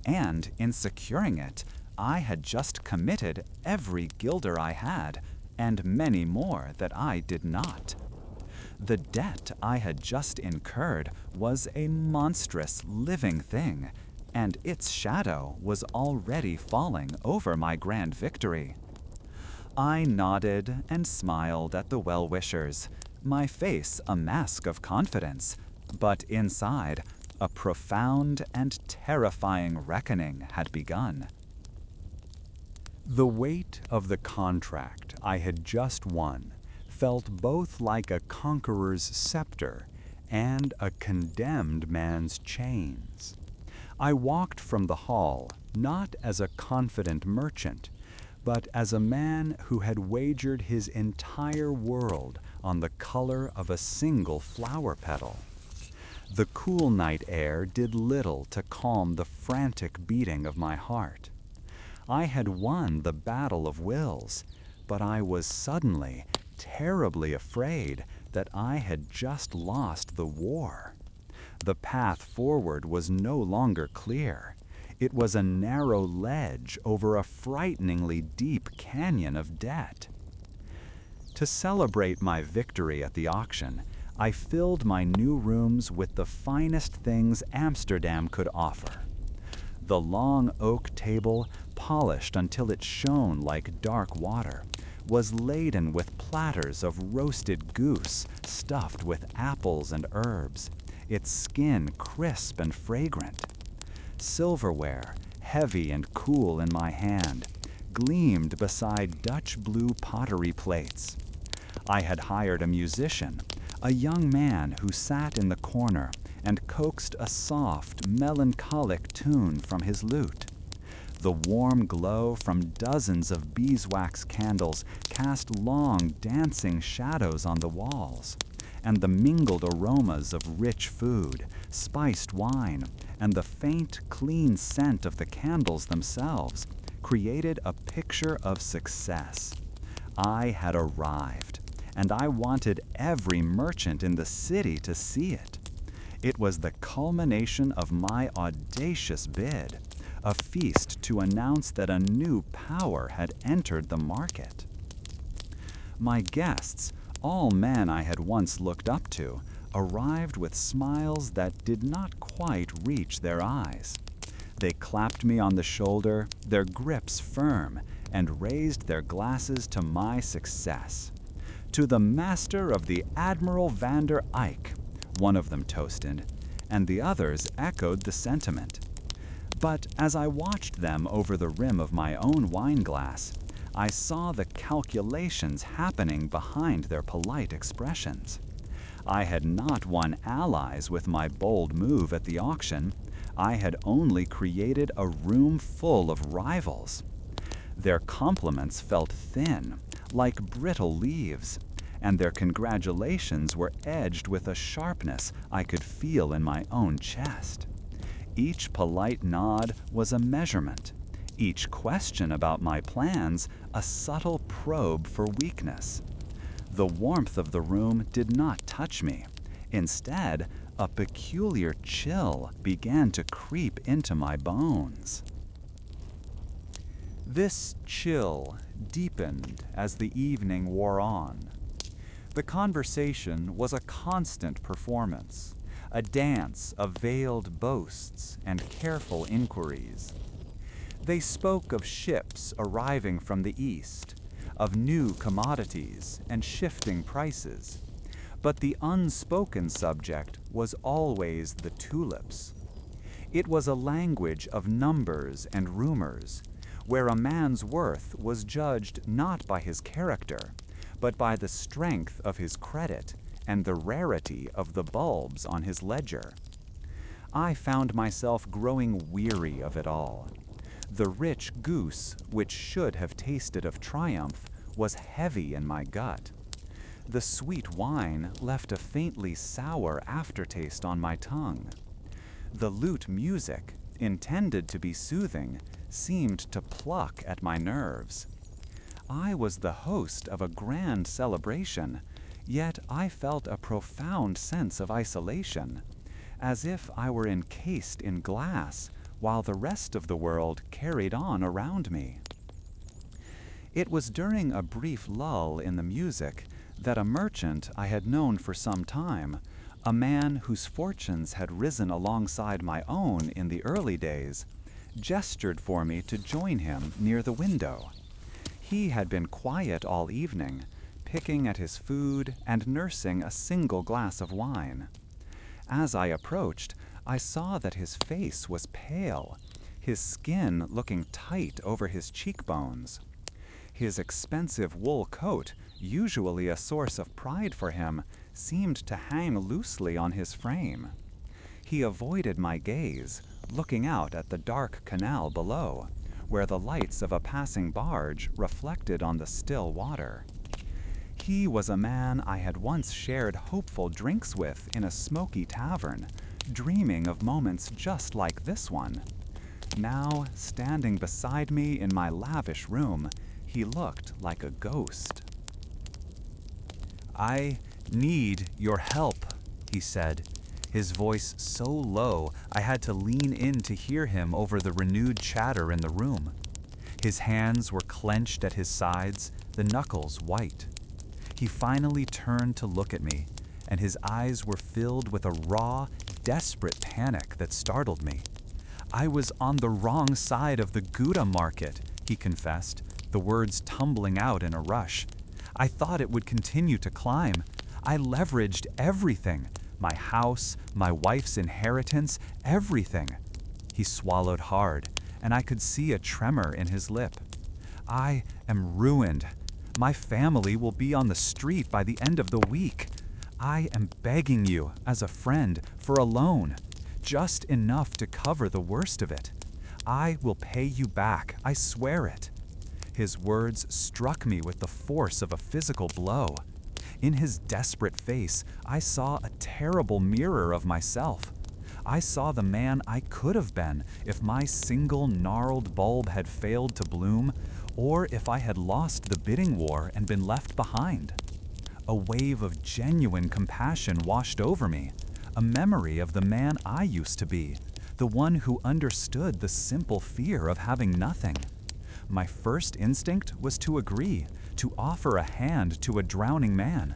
and in securing it, I had just committed every guilder I had, and many more that I did not. The debt I had just incurred was a monstrous living thing, and its shadow was already falling over my grand victory. I nodded and smiled at the well-wishers, my face a mask of confidence, but inside, a profound and terrifying reckoning had begun. The weight of the contract I had just won felt both like a conqueror's scepter and a condemned man's chains. I walked from the hall not as a confident merchant, but as a man who had wagered his entire world on the color of a single flower petal. The cool night air did little to calm the frantic beating of my heart. I had won the battle of wills, but I was suddenly terribly afraid that I had just lost the war. The path forward was no longer clear. It was a narrow ledge over a frighteningly deep canyon of debt. To celebrate my victory at the auction, I filled my new rooms with the finest things Amsterdam could offer. The long oak table, polished until it shone like dark water, was laden with platters of roasted goose stuffed with apples and herbs, its skin crisp and fragrant. Silverware, heavy and cool in my hand, gleamed beside Dutch blue pottery plates. I had hired a musician, a young man who sat in the corner and coaxed a soft, melancholic tune from his lute. The warm glow from dozens of beeswax candles cast long, dancing shadows on the walls, and the mingled aromas of rich food, spiced wine, and the faint, clean scent of the candles themselves created a picture of success. I had arrived, and I wanted every merchant in the city to see it. It was the culmination of my audacious bid, a feast to announce that a new power had entered the market. My guests, all men I had once looked up to, arrived with smiles that did not quite reach their eyes. They clapped me on the shoulder, their grips firm, and raised their glasses to my success. "To the master of the Admiral van der Eyck," one of them toasted, and the others echoed the sentiment. But as I watched them over the rim of my own wineglass, I saw the calculations happening behind their polite expressions. I had not won allies with my bold move at the auction. I had only created a room full of rivals. Their compliments felt thin, like brittle leaves, and their congratulations were edged with a sharpness I could feel in my own chest. Each polite nod was a measurement, each question about my plans a subtle probe for weakness. The warmth of the room did not touch me. Instead, a peculiar chill began to creep into my bones. This chill deepened as the evening wore on. The conversation was a constant performance, a dance of veiled boasts and careful inquiries. They spoke of ships arriving from the east, of new commodities and shifting prices, but the unspoken subject was always the tulips. It was a language of numbers and rumors, where a man's worth was judged not by his character, but by the strength of his credit and the rarity of the bulbs on his ledger. I found myself growing weary of it all. The rich goose, which should have tasted of triumph, was heavy in my gut. The sweet wine left a faintly sour aftertaste on my tongue. The lute music, intended to be soothing, seemed to pluck at my nerves. I was the host of a grand celebration, yet I felt a profound sense of isolation, as if I were encased in glass while the rest of the world carried on around me. It was during a brief lull in the music that a merchant I had known for some time, a man whose fortunes had risen alongside my own in the early days, gestured for me to join him near the window. He had been quiet all evening, picking at his food and nursing a single glass of wine. As I approached, I saw that his face was pale, his skin looking tight over his cheekbones. His expensive wool coat, usually a source of pride for him, seemed to hang loosely on his frame. He avoided my gaze, looking out at the dark canal below, where the lights of a passing barge reflected on the still water. He was a man I had once shared hopeful drinks with in a smoky tavern, dreaming of moments just like this one. Now, standing beside me in my lavish room, he looked like a ghost. "I need your help," he said, his voice so low I had to lean in to hear him over the renewed chatter in the room. His hands were clenched at his sides, the knuckles white. He finally turned to look at me, and his eyes were filled with a raw, desperate panic that startled me. "I was on the wrong side of the Gouda market," he confessed, the words tumbling out in a rush. "I thought it would continue to climb. I leveraged everything, my house, my wife's inheritance, everything." He swallowed hard, and I could see a tremor in his lip. "I am ruined. My family will be on the street by the end of the week. I am begging you, as a friend, for a loan, just enough to cover the worst of it. I will pay you back, I swear it." His words struck me with the force of a physical blow. In his desperate face, I saw a terrible mirror of myself. I saw the man I could have been if my single gnarled bulb had failed to bloom, or if I had lost the bidding war and been left behind. A wave of genuine compassion washed over me, a memory of the man I used to be, the one who understood the simple fear of having nothing. My first instinct was to agree, to offer a hand to a drowning man.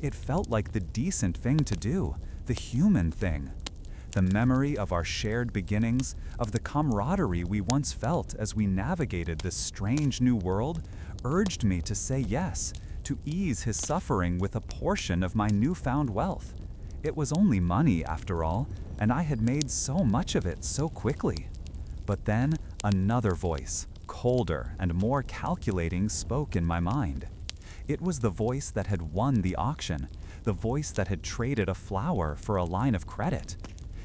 It felt like the decent thing to do, the human thing. The memory of our shared beginnings, of the camaraderie we once felt as we navigated this strange new world, urged me to say yes, to ease his suffering with a portion of my newfound wealth. It was only money, after all, and I had made so much of it so quickly. But then another voice, colder and more calculating, spoke in my mind. It was the voice that had won the auction, the voice that had traded a flower for a line of credit.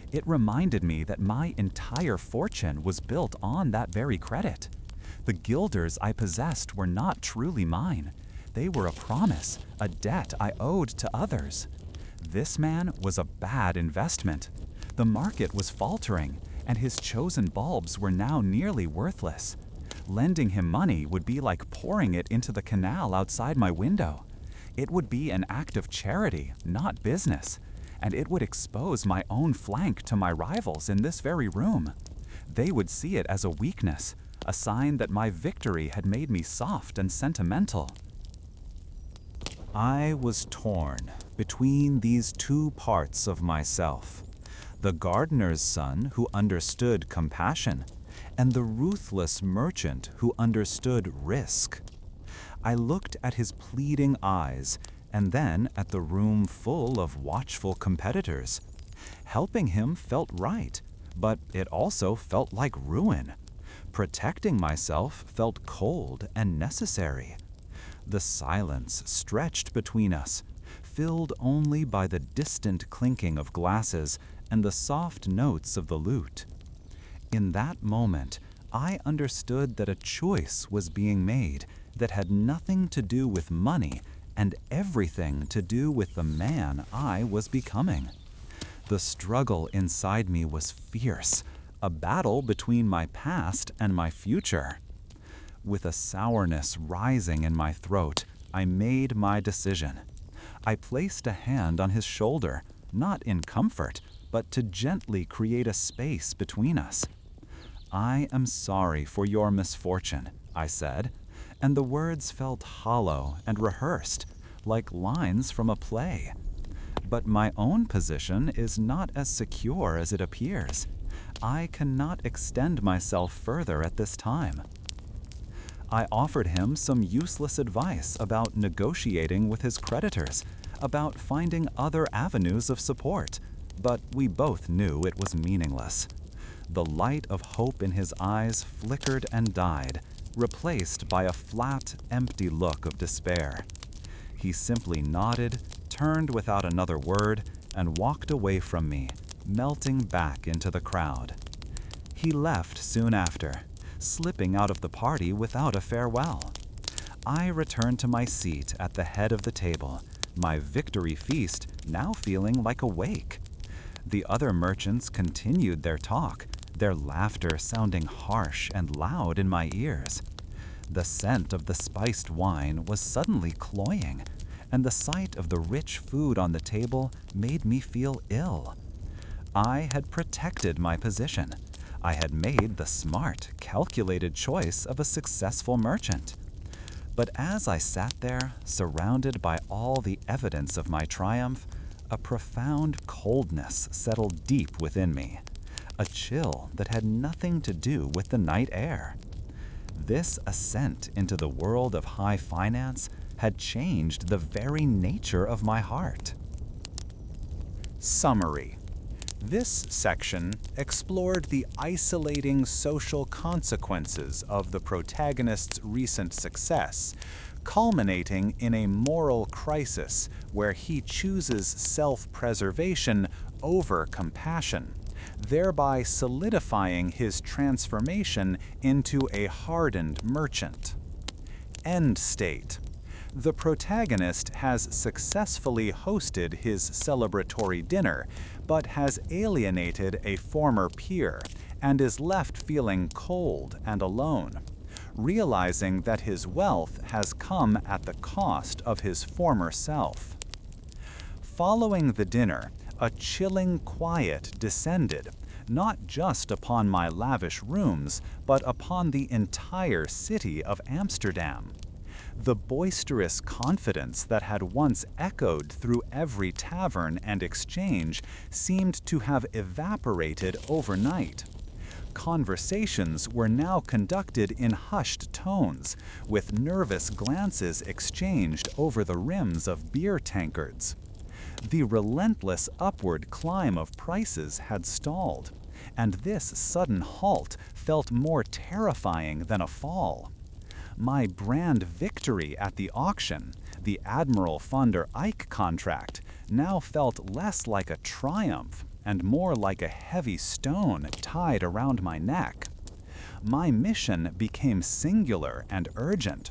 It reminded me that my entire fortune was built on that very credit. The guilders I possessed were not truly mine. They were a promise, a debt I owed to others. This man was a bad investment. The market was faltering, and his chosen bulbs were now nearly worthless. Lending him money would be like pouring it into the canal outside my window. It would be an act of charity, not business, and it would expose my own flank to my rivals in this very room. They would see it as a weakness, a sign that my victory had made me soft and sentimental. I was torn between these two parts of myself. the gardener's son who understood compassion, and the ruthless merchant who understood risk. I looked at his pleading eyes and then at the room full of watchful competitors. Helping him felt right, but it also felt like ruin. Protecting myself felt cold and necessary. The silence stretched between us, filled only by the distant clinking of glasses and the soft notes of the lute. In that moment, I understood that a choice was being made that had nothing to do with money and everything to do with the man I was becoming. The struggle inside me was fierce, a battle between my past and my future. With a sourness rising in my throat, I made my decision. I placed a hand on his shoulder, not in comfort, but to gently create a space between us. "I am sorry for your misfortune," I said, and the words felt hollow and rehearsed, like lines from a play. But my own position is not as secure as it appears. I cannot extend myself further at this time. I offered him some useless advice about negotiating with his creditors, about finding other avenues of support, but we both knew it was meaningless. The light of hope in his eyes flickered and died, replaced by a flat, empty look of despair. He simply nodded, turned without another word, and walked away from me, melting back into the crowd. He left soon after, slipping out of the party without a farewell. I returned to my seat at the head of the table, my victory feast now feeling like a wake. The other merchants continued their talk, their laughter sounding harsh and loud in my ears. The scent of the spiced wine was suddenly cloying, and the sight of the rich food on the table made me feel ill. I had protected my position. I had made the smart, calculated choice of a successful merchant. But as I sat there, surrounded by all the evidence of my triumph, a profound coldness settled deep within me, a chill that had nothing to do with the night air. This ascent into the world of high finance had changed the very nature of my heart. Summary. This section explored the isolating social consequences of the protagonist's recent success, culminating in a moral crisis where he chooses self-preservation over compassion, thereby solidifying his transformation into a hardened merchant. End state. The protagonist has successfully hosted his celebratory dinner, but has alienated a former peer and is left feeling cold and alone, realizing that his wealth has come at the cost of his former self. Following the dinner, a chilling quiet descended, not just upon my lavish rooms, but upon the entire city of Amsterdam. The boisterous confidence that had once echoed through every tavern and exchange seemed to have evaporated overnight. Conversations were now conducted in hushed tones, with nervous glances exchanged over the rims of beer tankards. The relentless upward climb of prices had stalled, and this sudden halt felt more terrifying than a fall. My brand victory at the auction, the Admiral von der Eyck contract, now felt less like a triumph and more like a heavy stone tied around my neck. My mission became singular and urgent.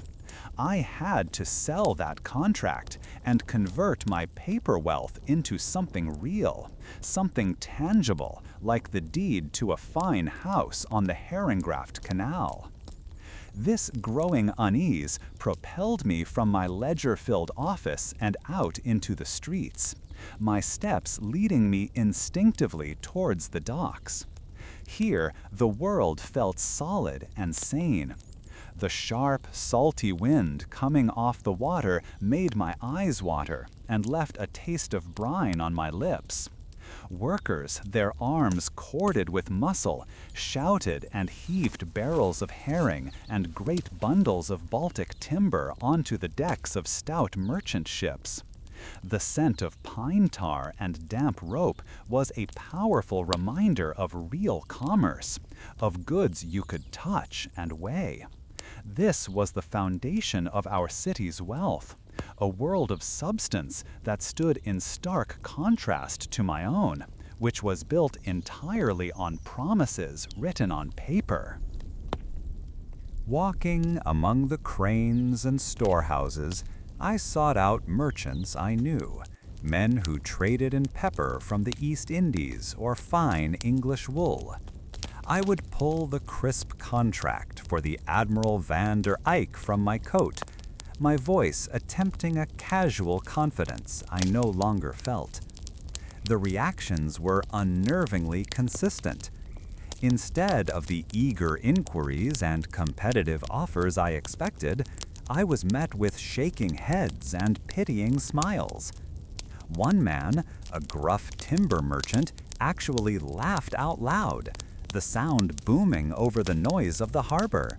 I had to sell that contract and convert my paper wealth into something real, something tangible, like the deed to a fine house on the Harengraft Canal. This growing unease propelled me from my ledger-filled office and out into the streets, my steps leading me instinctively towards the docks. Here, the world felt solid and sane. The sharp, salty wind coming off the water made my eyes water and left a taste of brine on my lips. Workers, their arms corded with muscle, shouted and heaved barrels of herring and great bundles of Baltic timber onto the decks of stout merchant ships. The scent of pine tar and damp rope was a powerful reminder of real commerce, of goods you could touch and weigh. This was the foundation of our city's wealth, a world of substance that stood in stark contrast to my own, which was built entirely on promises written on paper. Walking among the cranes and storehouses, I sought out merchants I knew, men who traded in pepper from the East Indies or fine English wool. I would pull the crisp contract for the Admiral van der Eyck from my coat, my voice attempting a casual confidence I no longer felt. The reactions were unnervingly consistent. Instead of the eager inquiries and competitive offers I expected, I was met with shaking heads and pitying smiles. One man, a gruff timber merchant, actually laughed out loud, the sound booming over the noise of the harbor.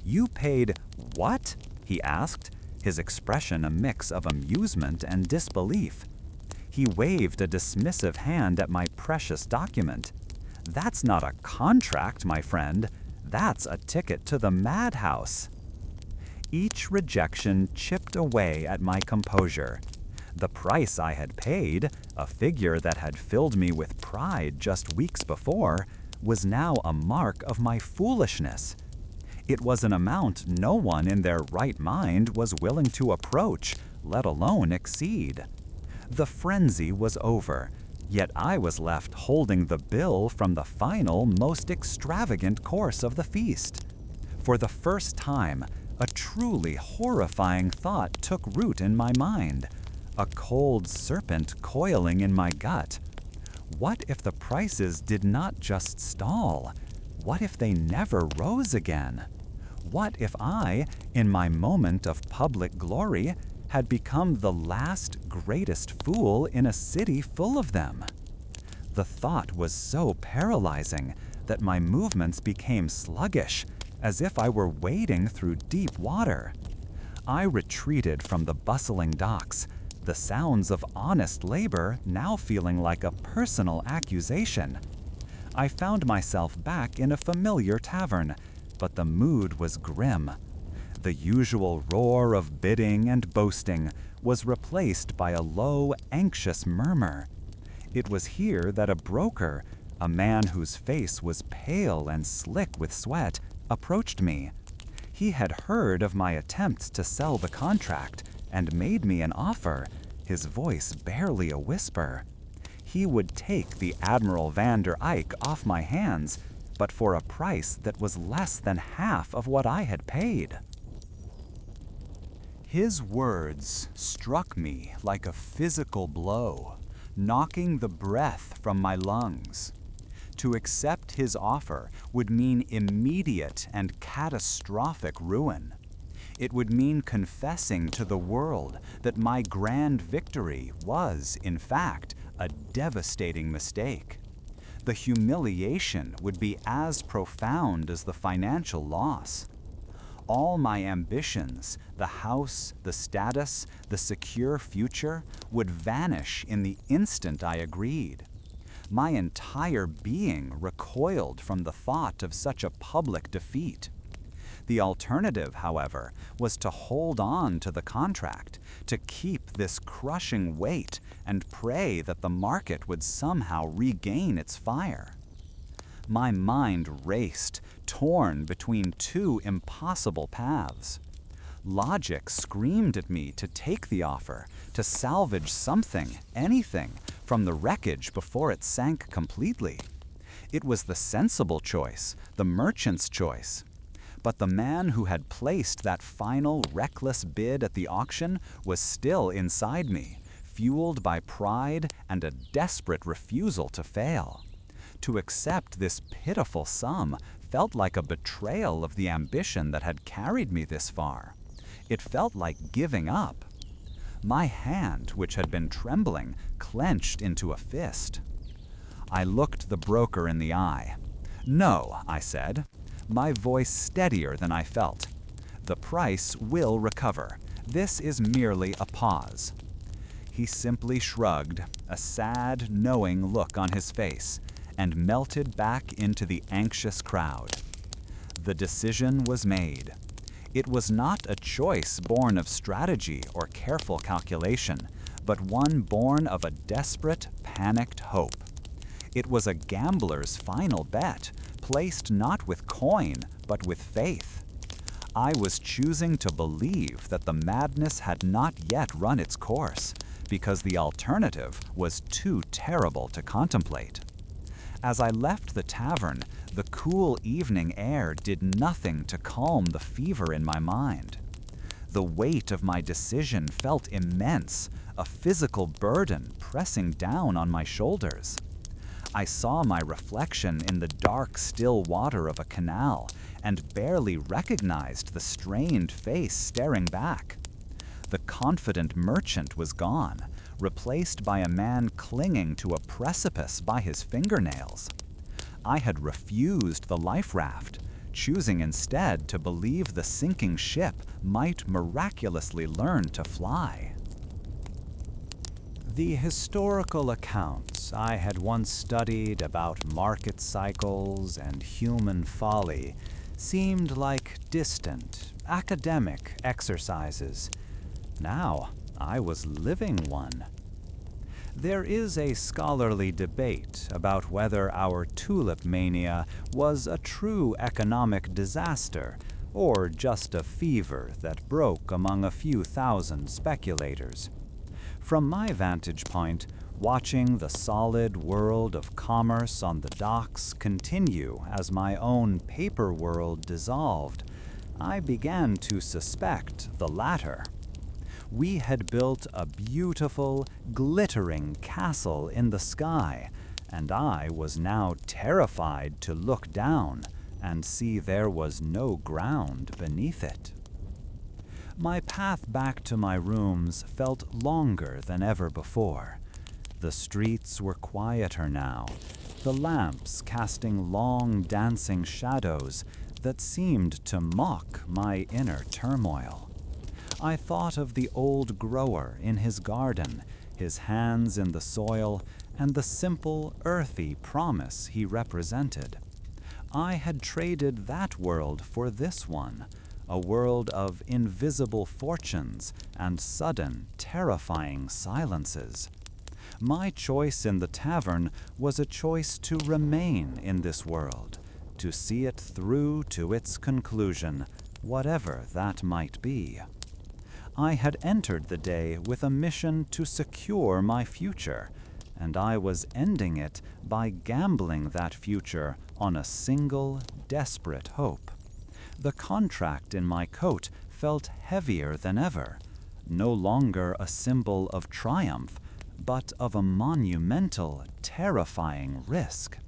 "You paid what?" he asked, his expression a mix of amusement and disbelief. He waved a dismissive hand at my precious document. "That's not a contract, my friend. That's a ticket to the madhouse." Each rejection chipped away at my composure. The price I had paid, a figure that had filled me with pride just weeks before, was now a mark of my foolishness. It was an amount no one in their right mind was willing to approach, let alone exceed. The frenzy was over, yet I was left holding the bill from the final, most extravagant course of the feast. For the first time, a truly horrifying thought took root in my mind, a cold serpent coiling in my gut. What if the prices did not just stall? What if they never rose again? What if I, in my moment of public glory, had become the last greatest fool in a city full of them? The thought was so paralyzing that my movements became sluggish, as if I were wading through deep water. I retreated from the bustling docks, the sounds of honest labor now feeling like a personal accusation. I found myself back in a familiar tavern, but the mood was grim. The usual roar of bidding and boasting was replaced by a low, anxious murmur. It was here that a broker, a man whose face was pale and slick with sweat, approached me. He had heard of my attempts to sell the contract and made me an offer, his voice barely a whisper. He would take the Admiral van der Eyck off my hands, but for a price that was less than half of what I had paid. His words struck me like a physical blow, knocking the breath from my lungs. To accept his offer would mean immediate and catastrophic ruin. It would mean confessing to the world that my grand victory was, in fact, a devastating mistake. The humiliation would be as profound as the financial loss. All my ambitions, the house, the status, the secure future, would vanish in the instant I agreed. My entire being recoiled from the thought of such a public defeat. The alternative, however, was to hold on to the contract, to keep this crushing weight and pray that the market would somehow regain its fire. My mind raced, torn between two impossible paths. Logic screamed at me to take the offer, to salvage something, anything, from the wreckage before it sank completely. It was the sensible choice, the merchant's choice. But the man who had placed that final reckless bid at the auction was still inside me, fueled by pride and a desperate refusal to fail. To accept this pitiful sum felt like a betrayal of the ambition that had carried me this far. It felt like giving up. My hand, which had been trembling, clenched into a fist. I looked the broker in the eye. "No," I said, my voice steadier than I felt. "The price will recover. This is merely a pause." He simply shrugged, a sad, knowing look on his face, and melted back into the anxious crowd. The decision was made. It was not a choice born of strategy or careful calculation, but one born of a desperate, panicked hope. It was a gambler's final bet, placed not with coin, but with faith. I was choosing to believe that the madness had not yet run its course, because the alternative was too terrible to contemplate. As I left the tavern, the cool evening air did nothing to calm the fever in my mind. The weight of my decision felt immense, a physical burden pressing down on my shoulders. I saw my reflection in the dark, still water of a canal and barely recognized the strained face staring back. The confident merchant was gone, replaced by a man clinging to a precipice by his fingernails. I had refused the life raft, choosing instead to believe the sinking ship might miraculously learn to fly. The historical accounts I had once studied about market cycles and human folly seemed like distant, academic exercises. Now I was living one. There is a scholarly debate about whether our Tulip Mania was a true economic disaster or just a fever that broke among a few thousand speculators. From my vantage point, watching the solid world of commerce on the docks continue as my own paper world dissolved, I began to suspect the latter. We had built a beautiful, glittering castle in the sky, and I was now terrified to look down and see there was no ground beneath it. My path back to my rooms felt longer than ever before. The streets were quieter now, the lamps casting long dancing shadows that seemed to mock my inner turmoil. I thought of the old grower in his garden, his hands in the soil, and the simple, earthy promise he represented. I had traded that world for this one, a world of invisible fortunes and sudden, terrifying silences. My choice in the tavern was a choice to remain in this world, to see it through to its conclusion, whatever that might be. I had entered the day with a mission to secure my future, and I was ending it by gambling that future on a single, desperate hope. The contract in my coat felt heavier than ever, no longer a symbol of triumph, but of a monumental, terrifying risk.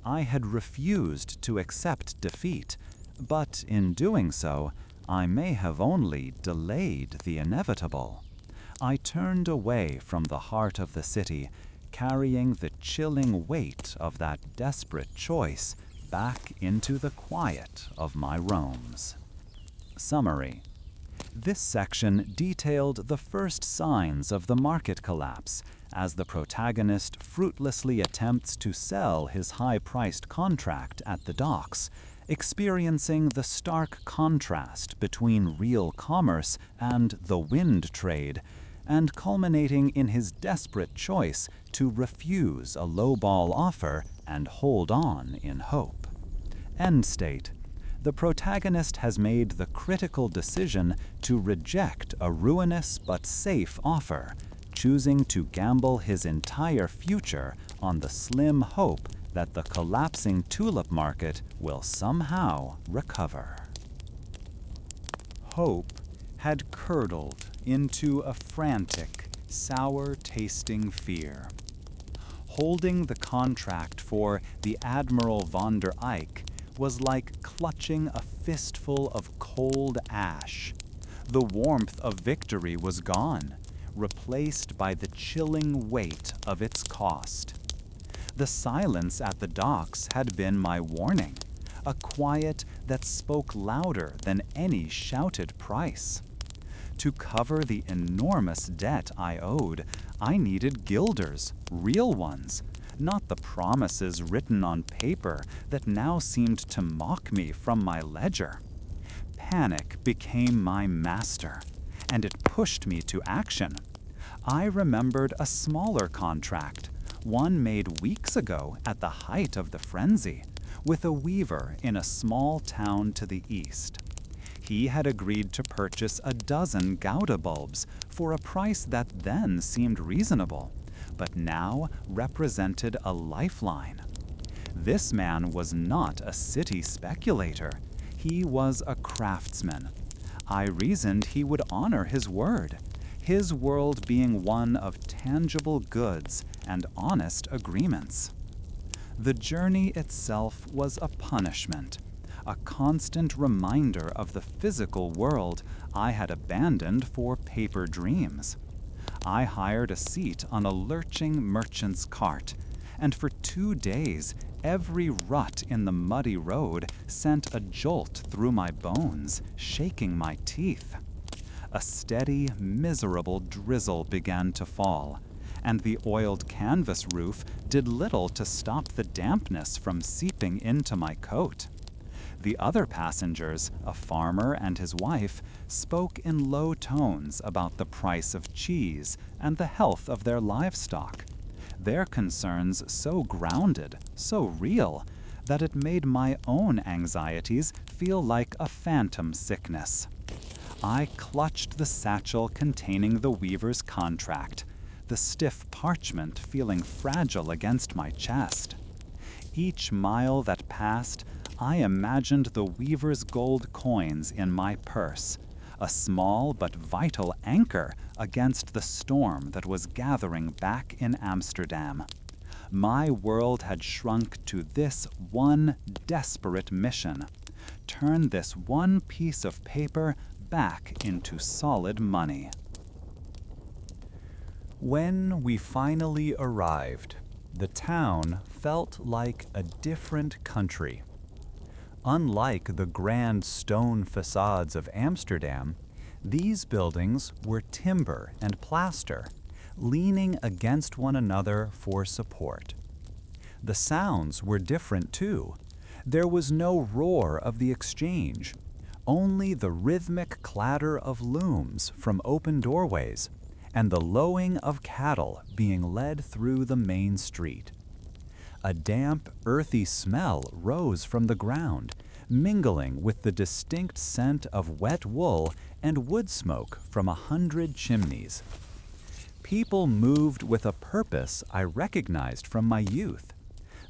I had refused to accept defeat, but in doing so, I may have only delayed the inevitable. I turned away from the heart of the city, carrying the chilling weight of that desperate choice back into the quiet of my roams. Summary. This section detailed the first signs of the market collapse as the protagonist fruitlessly attempts to sell his high-priced contract at the docks, experiencing the stark contrast between real commerce and the wind trade, and culminating in his desperate choice to refuse a lowball offer and hold on in hope. End state. The protagonist has made the critical decision to reject a ruinous but safe offer, choosing to gamble his entire future on the slim hope that the collapsing tulip market will somehow recover. Hope had curdled into a frantic, sour-tasting fear. Holding the contract for the Admiral von der Eyck was like clutching a fistful of cold ash. The warmth of victory was gone, replaced by the chilling weight of its cost. The silence at the docks had been my warning, a quiet that spoke louder than any shouted price. To cover the enormous debt I owed, I needed guilders, real ones, not the promises written on paper that now seemed to mock me from my ledger. Panic became my master, and it pushed me to action. I remembered a smaller contract, one made weeks ago at the height of the frenzy, with a weaver in a small town to the east. He had agreed to purchase a dozen Gouda bulbs for a price that then seemed reasonable, but now represented a lifeline. This man was not a city speculator. He was a craftsman. I reasoned he would honor his word, his world being one of tangible goods and honest agreements. The journey itself was a punishment, a constant reminder of the physical world I had abandoned for paper dreams. I hired a seat on a lurching merchant's cart, and for 2 days every rut in the muddy road sent a jolt through my bones, shaking my teeth. A steady, miserable drizzle began to fall, and the oiled canvas roof did little to stop the dampness from seeping into my coat. The other passengers, a farmer and his wife, spoke in low tones about the price of cheese and the health of their livestock. Their concerns so grounded, so real, that it made my own anxieties feel like a phantom sickness. I clutched the satchel containing the weaver's contract, the stiff parchment feeling fragile against my chest. Each mile that passed, I imagined the weaver's gold coins in my purse, a small but vital anchor against the storm that was gathering back in Amsterdam. My world had shrunk to this one desperate mission: turn this one piece of paper back into solid money. When we finally arrived, the town felt like a different country. Unlike the grand stone facades of Amsterdam, these buildings were timber and plaster, leaning against one another for support. The sounds were different too. There was no roar of the exchange, only the rhythmic clatter of looms from open doorways and the lowing of cattle being led through the main street. A damp, earthy smell rose from the ground, mingling with the distinct scent of wet wool and wood smoke from 100 chimneys. People moved with a purpose I recognized from my youth,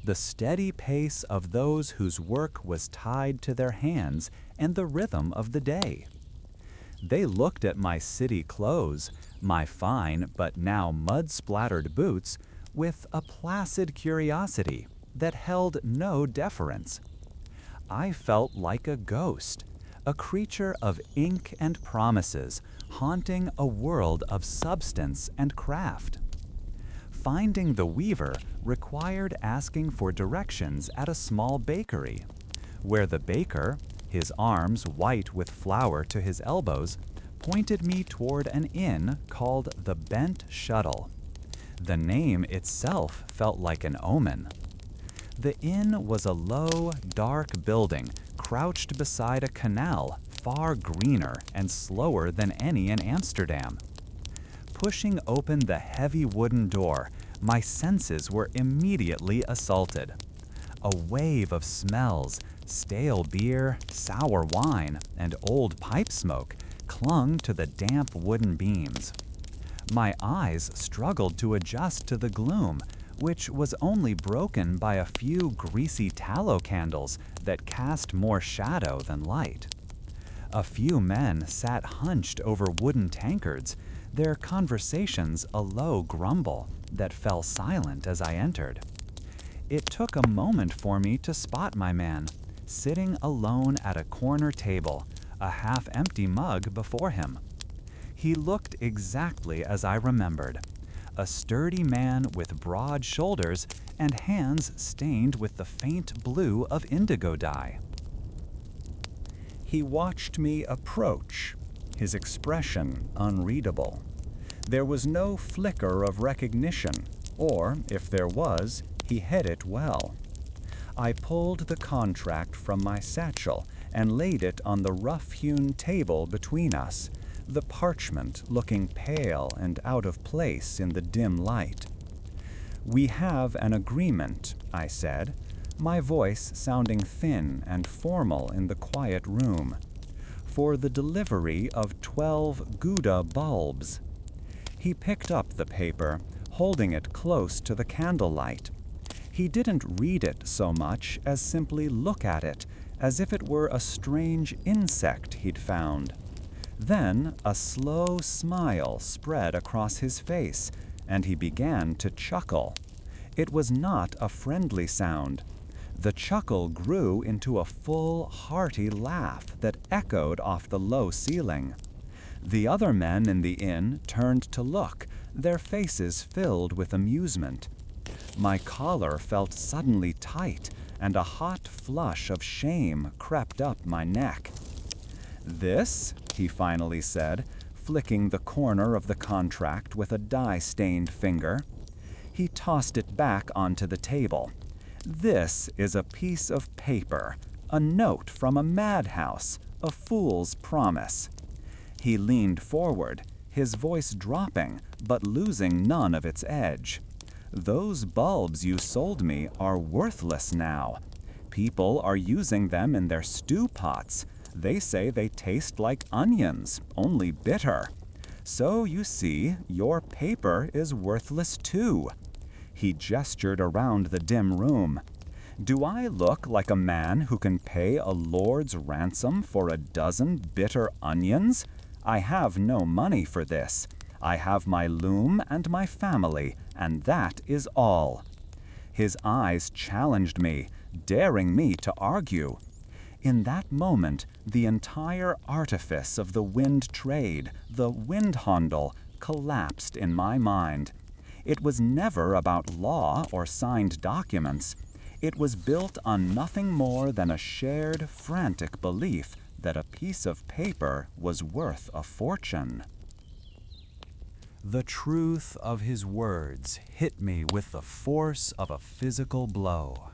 the steady pace of those whose work was tied to their hands and the rhythm of the day. They looked at my city clothes, my fine but now mud-splattered boots, with a placid curiosity that held no deference. I felt like a ghost, a creature of ink and promises, haunting a world of substance and craft. Finding the weaver required asking for directions at a small bakery, where the baker, his arms white with flour to his elbows, pointed me toward an inn called the Bent Shuttle. The name itself felt like an omen. The inn was a low, dark building crouched beside a canal far greener and slower than any in Amsterdam. Pushing open the heavy wooden door, my senses were immediately assaulted. A wave of smells, stale beer, sour wine, and old pipe smoke, clung to the damp wooden beams. My eyes struggled to adjust to the gloom, which was only broken by a few greasy tallow candles that cast more shadow than light. A few men sat hunched over wooden tankards, their conversations a low grumble that fell silent as I entered. It took a moment for me to spot my man, sitting alone at a corner table, a half-empty mug before him. He looked exactly as I remembered, a sturdy man with broad shoulders and hands stained with the faint blue of indigo dye. He watched me approach, his expression unreadable. There was no flicker of recognition, or, if there was, he hid it well. I pulled the contract from my satchel and laid it on the rough-hewn table between us, the parchment looking pale and out of place in the dim light. "We have an agreement," I said, my voice sounding thin and formal in the quiet room, "for the delivery of 12 Gouda bulbs." He picked up the paper, holding it close to the candlelight. He didn't read it so much as simply look at it, as if it were a strange insect he'd found. Then a slow smile spread across his face, and he began to chuckle. It was not a friendly sound. The chuckle grew into a full, hearty laugh that echoed off the low ceiling. The other men in the inn turned to look, their faces filled with amusement. My collar felt suddenly tight, and a hot flush of shame crept up my neck. "This," he finally said, flicking the corner of the contract with a dye-stained finger. He tossed it back onto the table. "This is a piece of paper, a note from a madhouse, a fool's promise." He leaned forward, his voice dropping, but losing none of its edge. "Those bulbs you sold me are worthless now. People are using them in their stew pots. They say they taste like onions, only bitter. So you see, your paper is worthless too." He gestured around the dim room. "Do I look like a man who can pay a lord's ransom for a dozen bitter onions? I have no money for this. I have my loom and my family, and that is all." His eyes challenged me, daring me to argue. In that moment, the entire artifice of the wind trade, the windhandel, collapsed in my mind. It was never about law or signed documents. It was built on nothing more than a shared, frantic belief that a piece of paper was worth a fortune. The truth of his words hit me with the force of a physical blow.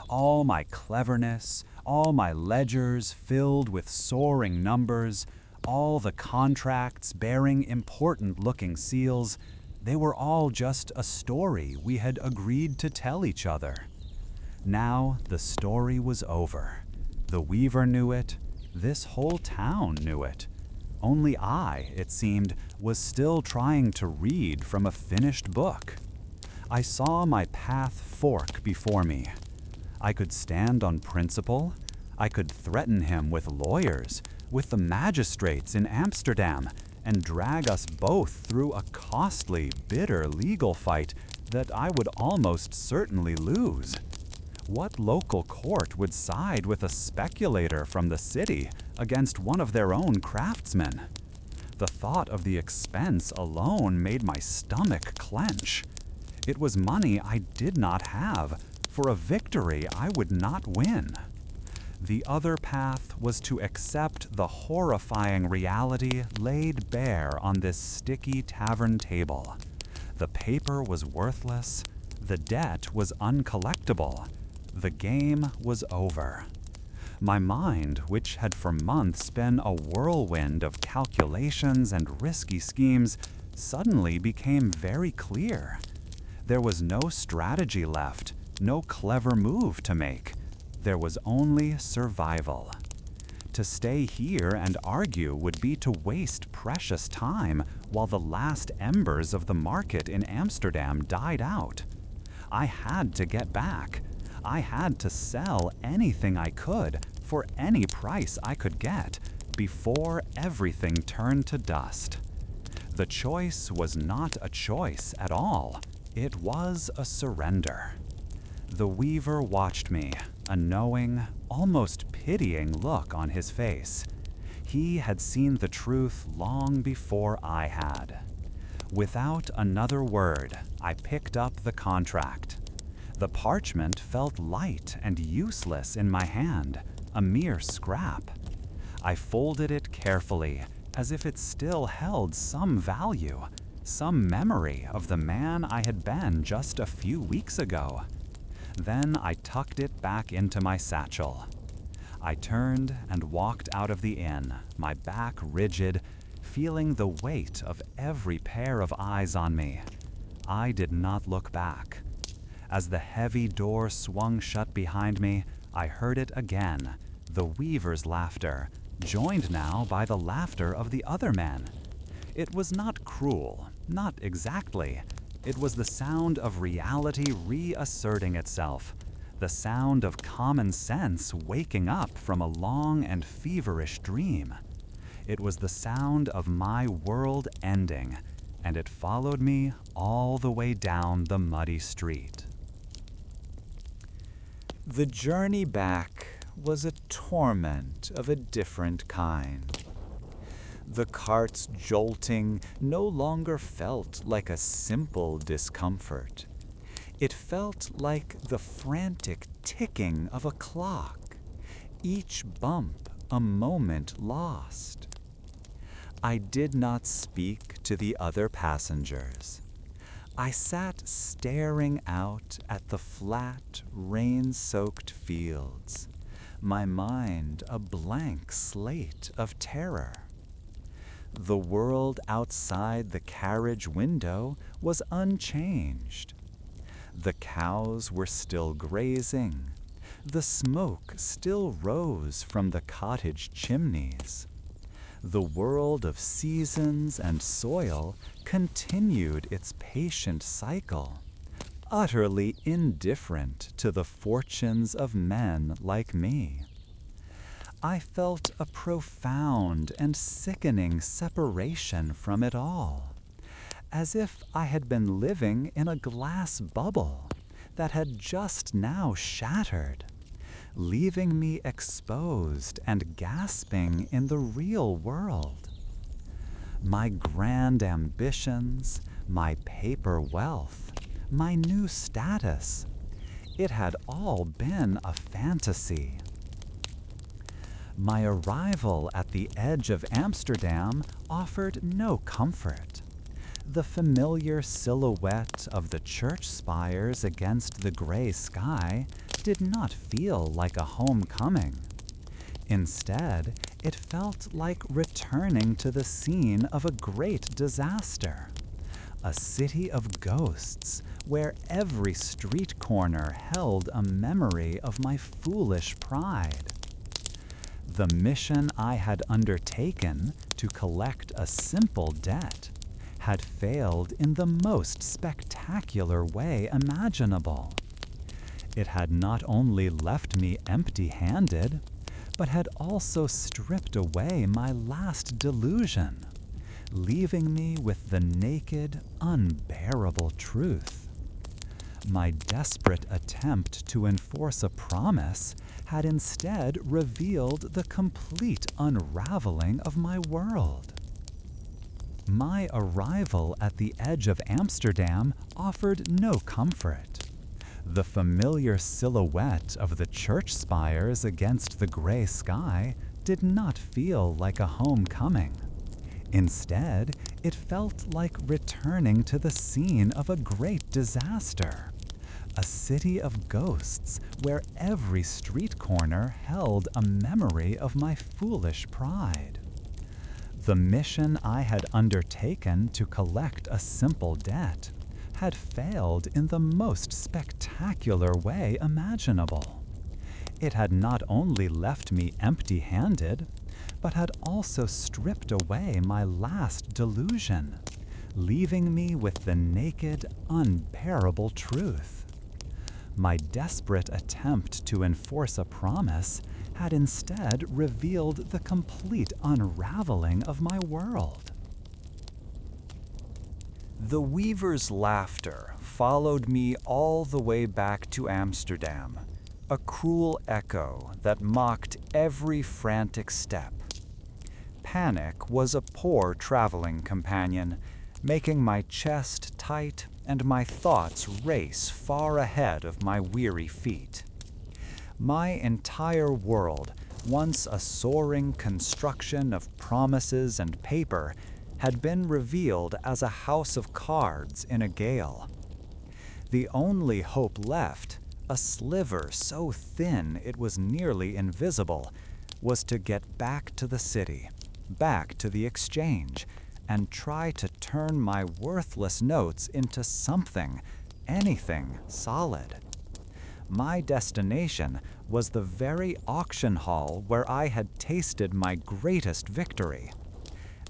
All my cleverness, all my ledgers filled with soaring numbers, all the contracts bearing important-looking seals, they were all just a story we had agreed to tell each other. Now the story was over. The weaver knew it. This whole town knew it. Only I, it seemed, was still trying to read from a finished book. I saw my path fork before me. I could stand on principle. I could threaten him with lawyers, with the magistrates in Amsterdam, and drag us both through a costly, bitter legal fight that I would almost certainly lose. What local court would side with a speculator from the city against one of their own craftsmen? The thought of the expense alone made my stomach clench. It was money I did not have, for a victory I would not win. The other path was to accept the horrifying reality laid bare on this sticky tavern table. The paper was worthless, the debt was uncollectible, the game was over. My mind, which had for months been a whirlwind of calculations and risky schemes, suddenly became very clear. There was no strategy left, no clever move to make. There was only survival. To stay here and argue would be to waste precious time while the last embers of the market in Amsterdam died out. I had to get back. I had to sell anything I could for any price I could get before everything turned to dust. The choice was not a choice at all. It was a surrender. The weaver watched me, a knowing, almost pitying look on his face. He had seen the truth long before I had. Without another word, I picked up the contract. The parchment felt light and useless in my hand, a mere scrap. I folded it carefully, as if it still held some value, some memory of the man I had been just a few weeks ago. Then I tucked it back into my satchel. I turned and walked out of the inn, my back rigid, feeling the weight of every pair of eyes on me. I did not look back. As the heavy door swung shut behind me, I heard it again, the weaver's laughter, joined now by the laughter of the other men. It was not cruel, not exactly. It was the sound of reality reasserting itself, the sound of common sense waking up from a long and feverish dream. It was the sound of my world ending, and it followed me all the way down the muddy street. The journey back was a torment of a different kind. The cart's jolting no longer felt like a simple discomfort. It felt like the frantic ticking of a clock, each bump a moment lost. I did not speak to the other passengers. I sat staring out at the flat, rain-soaked fields, my mind a blank slate of terror. The world outside the carriage window was unchanged. The cows were still grazing. The smoke still rose from the cottage chimneys. The world of seasons and soil continued its patient cycle, utterly indifferent to the fortunes of men like me. I felt a profound and sickening separation from it all, as if I had been living in a glass bubble that had just now shattered, leaving me exposed and gasping in the real world. My grand ambitions, my paper wealth, my new status, it had all been a fantasy. My arrival at the edge of Amsterdam offered no comfort. The familiar silhouette of the church spires against the gray sky did not feel like a homecoming. Instead, it felt like returning to the scene of a great disaster. A city of ghosts where every street corner held a memory of my foolish pride. The mission I had undertaken to collect a simple debt had failed in the most spectacular way imaginable. It had not only left me empty-handed, but had also stripped away my last delusion, leaving me with the naked, unbearable truth. My desperate attempt to enforce a promise had instead revealed the complete unraveling of my world. My arrival at the edge of Amsterdam offered no comfort. The familiar silhouette of the church spires against the gray sky did not feel like a homecoming. Instead, it felt like returning to the scene of a great disaster. A city of ghosts where every street corner held a memory of my foolish pride. The mission I had undertaken to collect a simple debt had failed in the most spectacular way imaginable. It had not only left me empty-handed, but had also stripped away my last delusion, leaving me with the naked, unbearable truth. My desperate attempt to enforce a promise had instead revealed the complete unraveling of my world. The weaver's laughter followed me all the way back to Amsterdam, a cruel echo that mocked every frantic step. Panic was a poor traveling companion, making my chest tight and my thoughts race far ahead of my weary feet. My entire world, once a soaring construction of promises and paper, had been revealed as a house of cards in a gale. The only hope left, a sliver so thin it was nearly invisible, was to get back to the city, back to the exchange, and try to turn my worthless notes into something, anything solid. My destination was the very auction hall where I had tasted my greatest victory.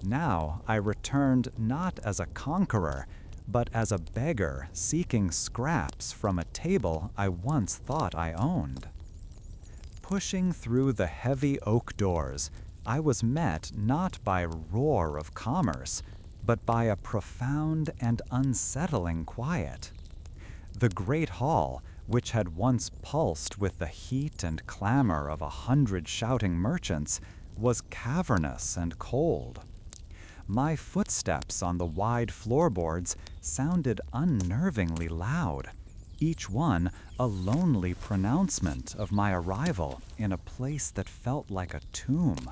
Now I returned not as a conqueror, but as a beggar seeking scraps from a table I once thought I owned. Pushing through the heavy oak doors, I was met not by a roar of commerce, but by a profound and unsettling quiet. The great hall, which had once pulsed with the heat and clamor of 100 shouting merchants, was cavernous and cold. My footsteps on the wide floorboards sounded unnervingly loud, each one a lonely pronouncement of my arrival in a place that felt like a tomb.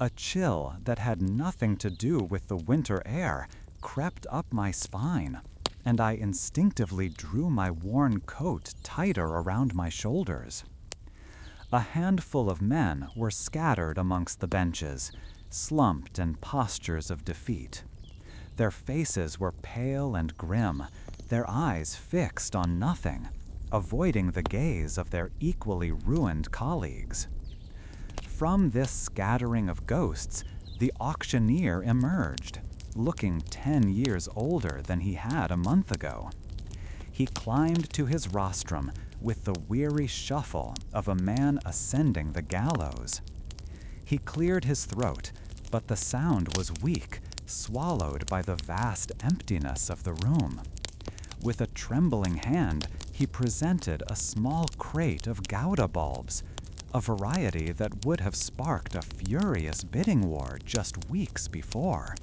A chill that had nothing to do with the winter air crept up my spine, and I instinctively drew my worn coat tighter around my shoulders. A handful of men were scattered amongst the benches, slumped in postures of defeat. Their faces were pale and grim, their eyes fixed on nothing, avoiding the gaze of their equally ruined colleagues. From this scattering of ghosts, the auctioneer emerged, looking 10 years older than he had a month ago. He climbed to his rostrum with the weary shuffle of a man ascending the gallows. He cleared his throat, but the sound was weak, swallowed by the vast emptiness of the room. With a trembling hand, he presented a small crate of Gouda bulbs, a variety that would have sparked a furious bidding war just weeks before.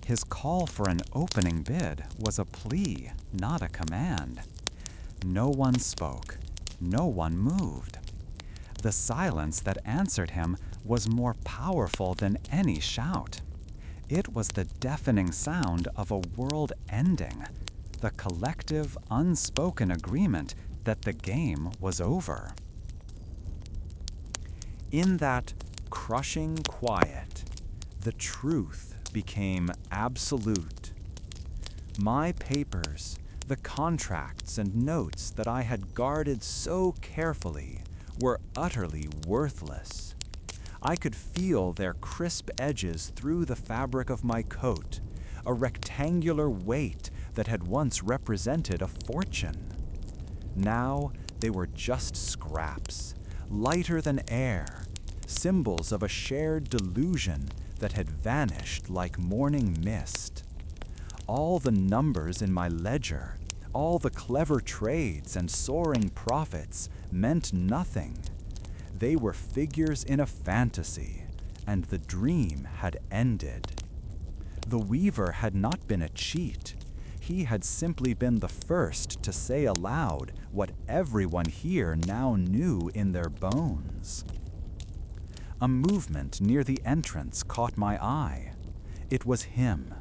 His call for an opening bid was a plea, not a command. No one spoke. No one moved. The silence that answered him was more powerful than any shout. It was the deafening sound of a world ending, the collective, unspoken agreement that the game was over. In that crushing quiet, the truth became absolute. My papers, the contracts and notes that I had guarded so carefully, were utterly worthless. I could feel their crisp edges through the fabric of my coat, a rectangular weight that had once represented a fortune. Now they were just scraps, lighter than air, symbols of a shared delusion that had vanished like morning mist. All the numbers in my ledger, all the clever trades and soaring profits meant nothing. They were figures in a fantasy, and the dream had ended. The weaver had not been a cheat. He had simply been the first to say aloud what everyone here now knew in their bones. A movement near the entrance caught my eye. It was him,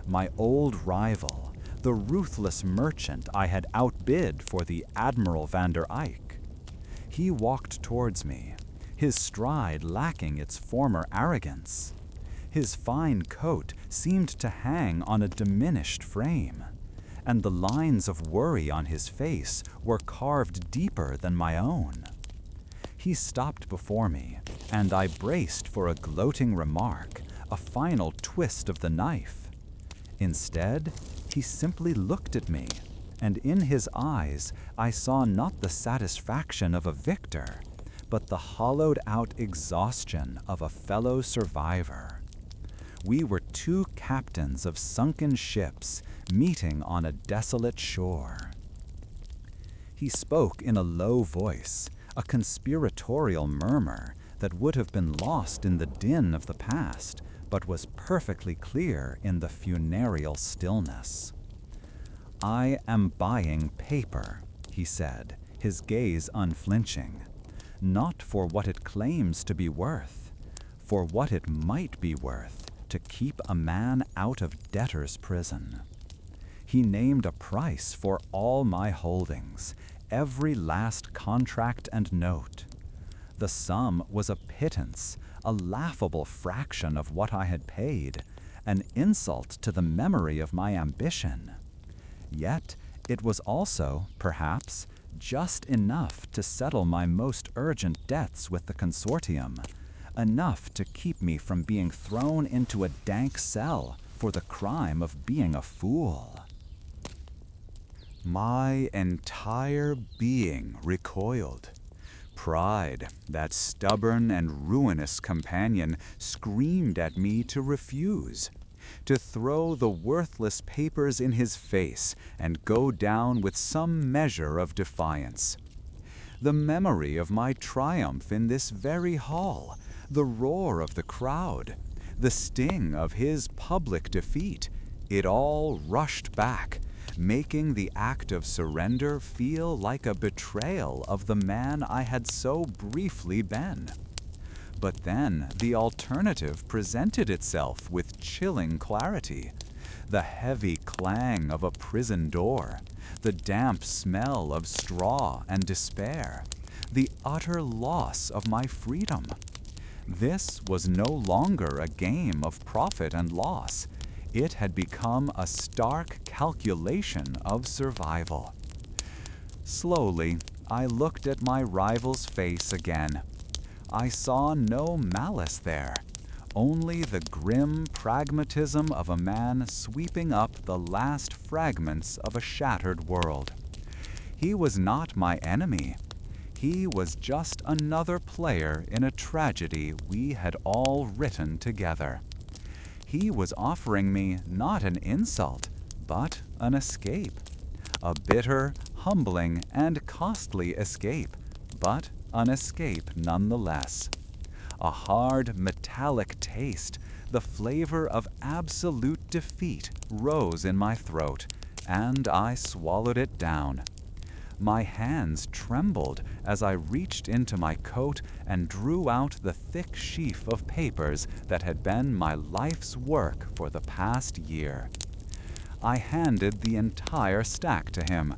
my old rival, the ruthless merchant I had outbid for the Admiral van der Eyck. He walked towards me, his stride lacking its former arrogance. His fine coat seemed to hang on a diminished frame, and the lines of worry on his face were carved deeper than my own. He stopped before me, and I braced for a gloating remark, a final twist of the knife. Instead, he simply looked at me, and in his eyes I saw not the satisfaction of a victor, but the hollowed-out exhaustion of a fellow survivor. We were two captains of sunken ships meeting on a desolate shore. He spoke in a low voice, a conspiratorial murmur that would have been lost in the din of the past, but was perfectly clear in the funereal stillness. "I am buying paper," he said, his gaze unflinching, "not for what it claims to be worth, for what it might be worth to keep a man out of debtor's prison." He named a price for all my holdings, every last contract and note. The sum was a pittance, a laughable fraction of what I had paid, an insult to the memory of my ambition. Yet it was also, perhaps, just enough to settle my most urgent debts with the consortium, enough to keep me from being thrown into a dank cell for the crime of being a fool. My entire being recoiled. Pride, that stubborn and ruinous companion, screamed at me to refuse, to throw the worthless papers in his face and go down with some measure of defiance. The memory of my triumph in this very hall, the roar of the crowd, the sting of his public defeat, it all rushed back, making the act of surrender feel like a betrayal of the man I had so briefly been. But then the alternative presented itself with chilling clarity. The heavy clang of a prison door, the damp smell of straw and despair, the utter loss of my freedom. This was no longer a game of profit and loss. It had become a stark calculation of survival. Slowly, I looked at my rival's face again. I saw no malice there, only the grim pragmatism of a man sweeping up the last fragments of a shattered world. He was not my enemy. He was just another player in a tragedy we had all written together. He was offering me not an insult, but an escape. A bitter, humbling, and costly escape, but an escape nonetheless. A hard, metallic taste, the flavor of absolute defeat, rose in my throat, and I swallowed it down. My hands trembled as I reached into my coat and drew out the thick sheaf of papers that had been my life's work for the past year. I handed the entire stack to him.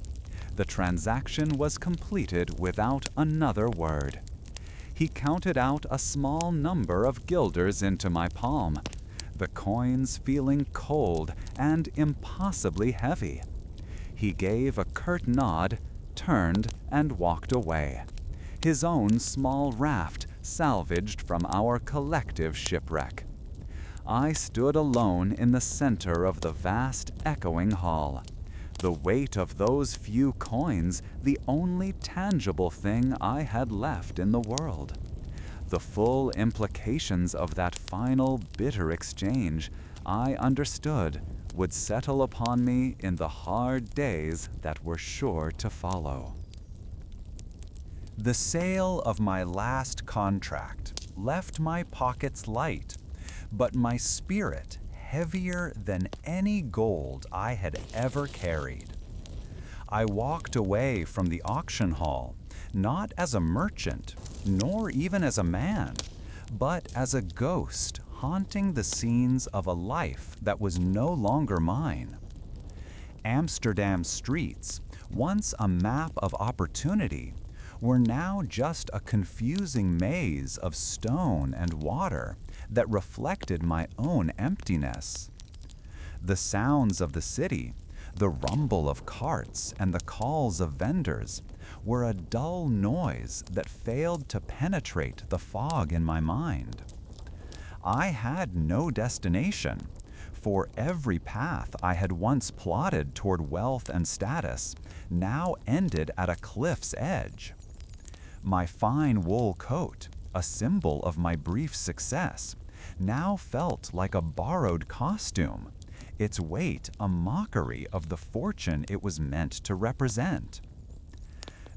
The transaction was completed without another word. He counted out a small number of guilders into my palm, the coins feeling cold and impossibly heavy. He gave a curt nod, turned, and walked away, his own small raft salvaged from our collective shipwreck. I stood alone in the center of the vast, echoing hall. The weight of those few coins, the only tangible thing I had left in the world. The full implications of that final, bitter exchange, I understood, would settle upon me in the hard days that were sure to follow. The sale of my last contract left my pockets light, but my spirit heavier than any gold I had ever carried. I walked away from the auction hall, not as a merchant, nor even as a man, but as a ghost haunting the scenes of a life that was no longer mine. Amsterdam's streets, once a map of opportunity, were now just a confusing maze of stone and water that reflected my own emptiness. The sounds of the city, the rumble of carts and the calls of vendors, were a dull noise that failed to penetrate the fog in my mind. I had no destination, for every path I had once plotted toward wealth and status now ended at a cliff's edge. My fine wool coat, a symbol of my brief success, now felt like a borrowed costume, its weight a mockery of the fortune it was meant to represent.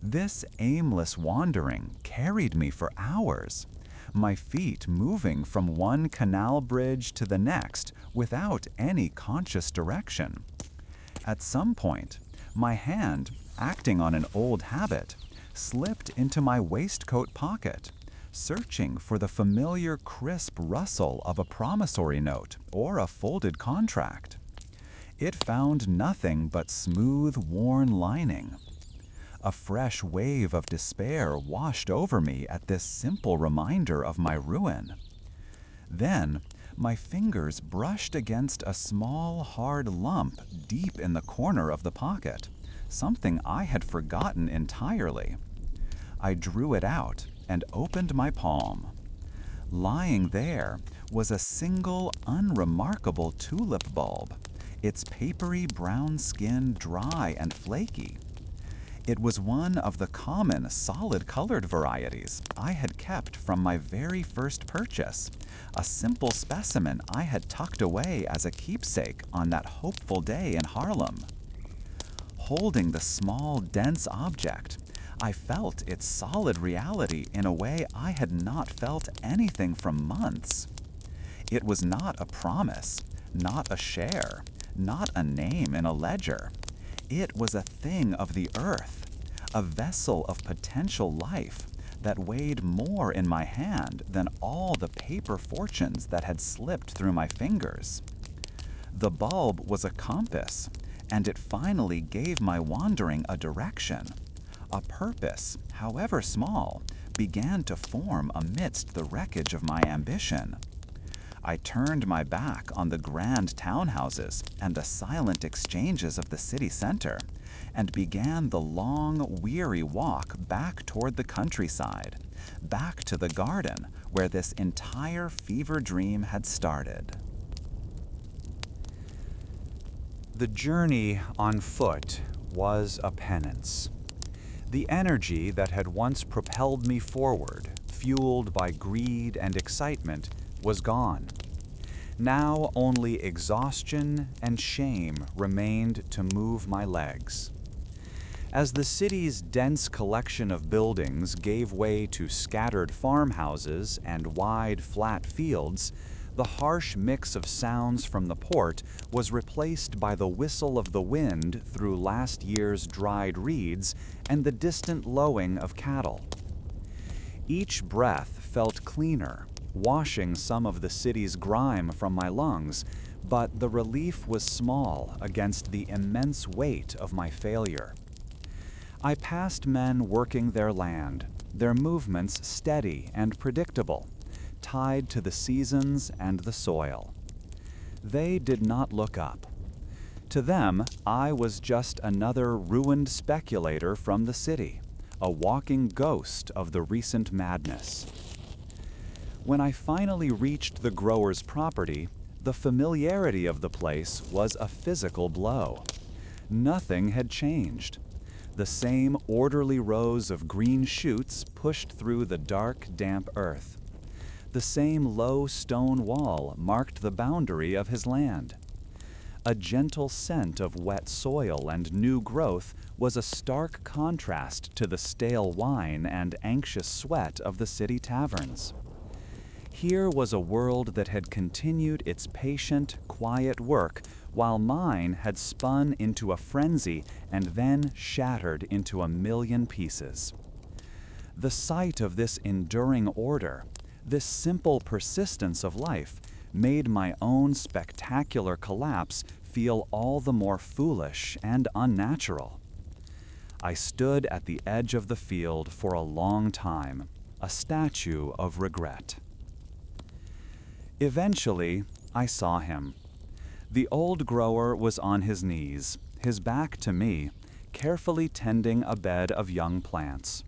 This aimless wandering carried me for hours, my feet moving from one canal bridge to the next without any conscious direction. At some point, my hand, acting on an old habit, slipped into my waistcoat pocket, searching for the familiar crisp rustle of a promissory note or a folded contract. It found nothing but smooth, worn lining. A fresh wave of despair washed over me at this simple reminder of my ruin. Then, my fingers brushed against a small, hard lump deep in the corner of the pocket, something I had forgotten entirely. I drew it out and opened my palm. Lying there was a single, unremarkable tulip bulb, its papery brown skin dry and flaky. It was one of the common solid-colored varieties I had kept from my very first purchase, a simple specimen I had tucked away as a keepsake on that hopeful day in Haarlem. Holding the small, dense object, I felt its solid reality in a way I had not felt anything for months. It was not a promise, not a share, not a name in a ledger. It was a thing of the earth, a vessel of potential life that weighed more in my hand than all the paper fortunes that had slipped through my fingers. The bulb was a compass, and it finally gave my wandering a direction. A purpose, however small, began to form amidst the wreckage of my ambition. I turned my back on the grand townhouses and the silent exchanges of the city center, and began the long, weary walk back toward the countryside, back to the garden where this entire fever dream had started. The journey on foot was a penance. The energy that had once propelled me forward, fueled by greed and excitement, was gone. Now only exhaustion and shame remained to move my legs. As the city's dense collection of buildings gave way to scattered farmhouses and wide, flat fields, the harsh mix of sounds from the port was replaced by the whistle of the wind through last year's dried reeds and the distant lowing of cattle. Each breath felt cleaner, washing some of the city's grime from my lungs, but the relief was small against the immense weight of my failure. I passed men working their land, their movements steady and predictable, tied to the seasons and the soil. They did not look up. To them, I was just another ruined speculator from the city, a walking ghost of the recent madness. When I finally reached the grower's property, the familiarity of the place was a physical blow. Nothing had changed. The same orderly rows of green shoots pushed through the dark, damp earth. The same low stone wall marked the boundary of his land. A gentle scent of wet soil and new growth was a stark contrast to the stale wine and anxious sweat of the city taverns. Here was a world that had continued its patient, quiet work, while mine had spun into a frenzy and then shattered into a million pieces. The sight of this enduring order, this simple persistence of life, made my own spectacular collapse feel all the more foolish and unnatural. I stood at the edge of the field for a long time, a statue of regret. Eventually, I saw him. The old grower was on his knees, his back to me, carefully tending a bed of young plants.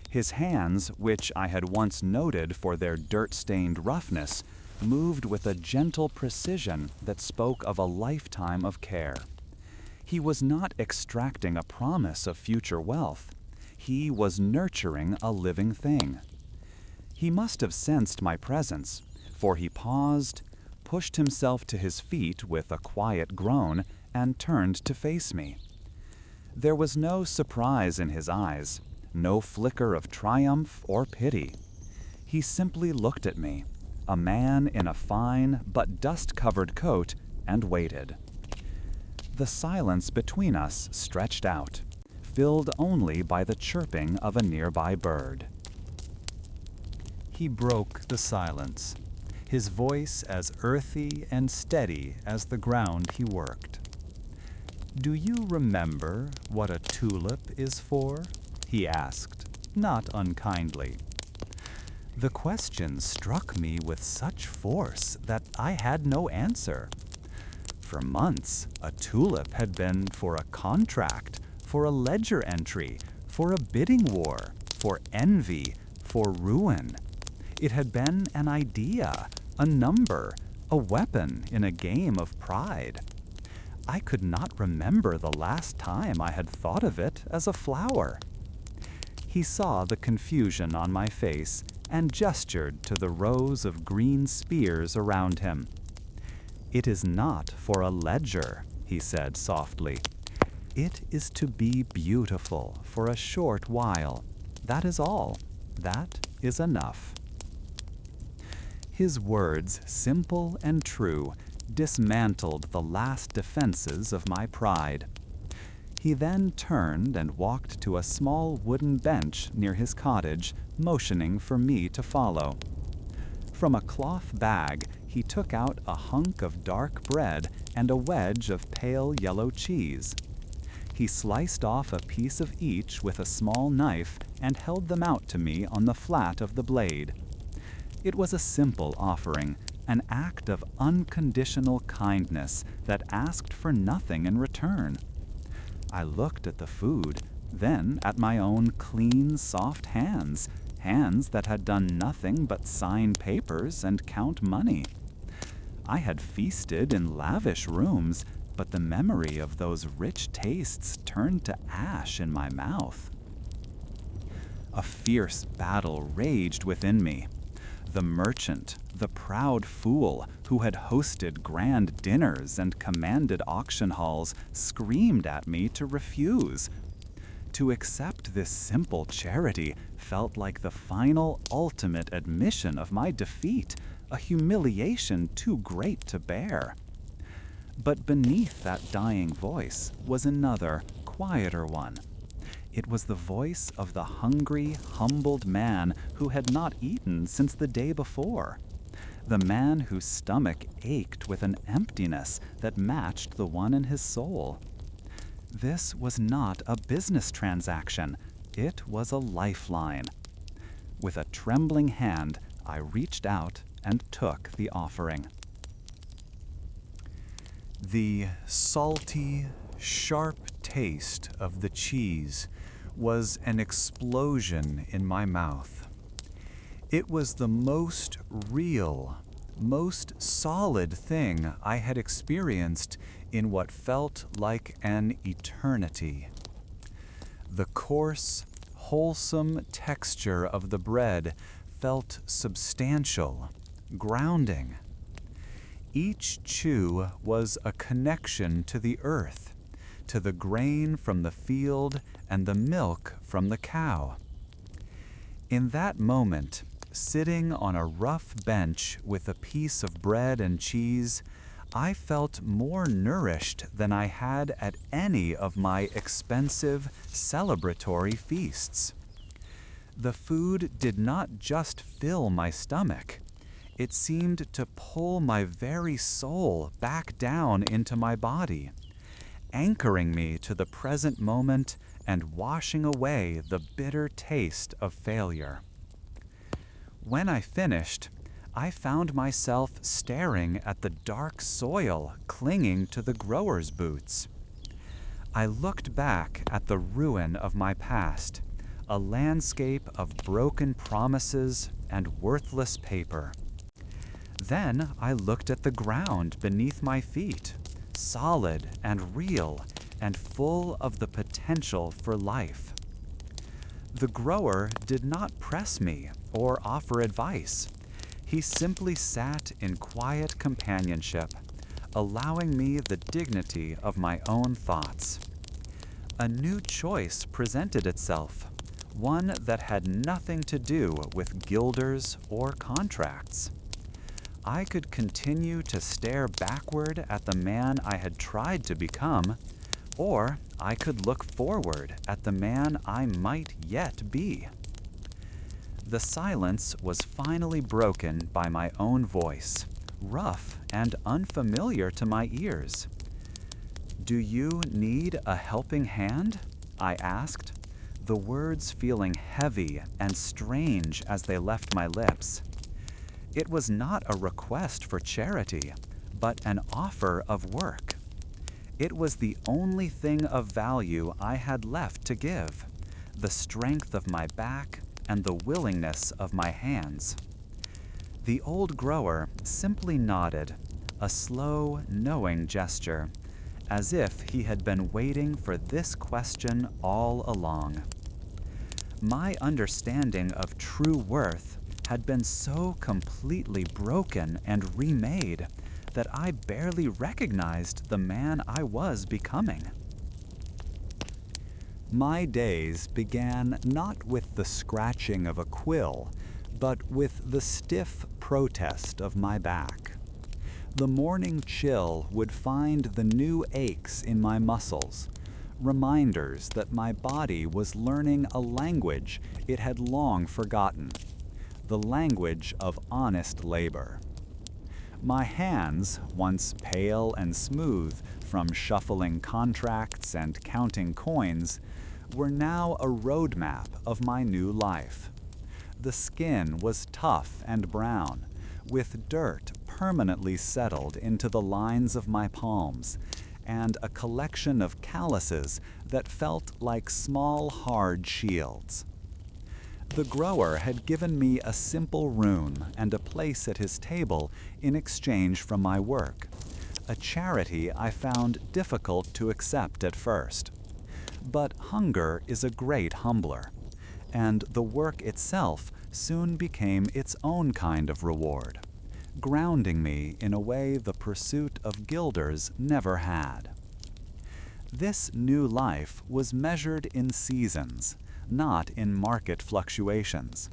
His hands, which I had once noted for their dirt-stained roughness, moved with a gentle precision that spoke of a lifetime of care. He was not extracting a promise of future wealth. He was nurturing a living thing. He must have sensed my presence, for he paused, pushed himself to his feet with a quiet groan, and turned to face me. There was no surprise in his eyes, no flicker of triumph or pity. He simply looked at me, a man in a fine but dust-covered coat, and waited. The silence between us stretched out, filled only by the chirping of a nearby bird. He broke the silence, his voice as earthy and steady as the ground he worked. "Do you remember what a tulip is for?" he asked, not unkindly. The question struck me with such force that I had no answer. For months, a tulip had been for a contract, for a ledger entry, for a bidding war, for envy, for ruin. It had been an idea, a number, a weapon in a game of pride. I could not remember the last time I had thought of it as a flower. He saw the confusion on my face and gestured to the rows of green spears around him. "It is not for a ledger," he said softly. "It is to be beautiful for a short while. That is all. That is enough." His words, simple and true, dismantled the last defenses of my pride. He then turned and walked to a small wooden bench near his cottage, motioning for me to follow. From a cloth bag, he took out a hunk of dark bread and a wedge of pale yellow cheese. He sliced off a piece of each with a small knife and held them out to me on the flat of the blade. It was a simple offering, an act of unconditional kindness that asked for nothing in return. I looked at the food, then at my own clean, soft hands, hands that had done nothing but sign papers and count money. I had feasted in lavish rooms, but the memory of those rich tastes turned to ash in my mouth. A fierce battle raged within me. The merchant, the proud fool who had hosted grand dinners and commanded auction halls, screamed at me to refuse. To accept this simple charity felt like the final, ultimate admission of my defeat, a humiliation too great to bear. But beneath that dying voice was another, quieter one. It was the voice of the hungry, humbled man who had not eaten since the day before. The man whose stomach ached with an emptiness that matched the one in his soul. This was not a business transaction. It was a lifeline. With a trembling hand, I reached out and took the offering. The salty, sharp taste of the cheese was an explosion in my mouth. It was the most real, most solid thing I had experienced in what felt like an eternity. The coarse, wholesome texture of the bread felt substantial, grounding. Each chew was a connection to the earth, to the grain from the field and the milk from the cow. In that moment, sitting on a rough bench with a piece of bread and cheese, I felt more nourished than I had at any of my expensive, celebratory feasts. The food did not just fill my stomach. It seemed to pull my very soul back down into my body, anchoring me to the present moment and washing away the bitter taste of failure. When I finished, I found myself staring at the dark soil clinging to the grower's boots. I looked back at the ruin of my past, a landscape of broken promises and worthless paper. Then I looked at the ground beneath my feet, solid and real and full of the potential for life. The grower did not press me or offer advice. He simply sat in quiet companionship, allowing me the dignity of my own thoughts. A new choice presented itself, one that had nothing to do with guilders or contracts. I could continue to stare backward at the man I had tried to become, or I could look forward at the man I might yet be. The silence was finally broken by my own voice, rough and unfamiliar to my ears. "Do you need a helping hand?" I asked, the words feeling heavy and strange as they left my lips. It was not a request for charity, but an offer of work. It was the only thing of value I had left to give, the strength of my back and the willingness of my hands. The old grower simply nodded, a slow, knowing gesture, as if he had been waiting for this question all along. My understanding of true worth had been so completely broken and remade that I barely recognized the man I was becoming. My days began not with the scratching of a quill, but with the stiff protest of my back. The morning chill would find the new aches in my muscles, reminders that my body was learning a language it had long forgotten, the language of honest labor. My hands, once pale and smooth from shuffling contracts and counting coins, were now a roadmap of my new life. The skin was tough and brown, with dirt permanently settled into the lines of my palms, and a collection of calluses that felt like small, hard shields. The grower had given me a simple room and a place at his table in exchange for my work, a charity I found difficult to accept at first. But hunger is a great humbler, and the work itself soon became its own kind of reward, grounding me in a way the pursuit of guilders never had. This new life was measured in seasons, not in market fluctuations.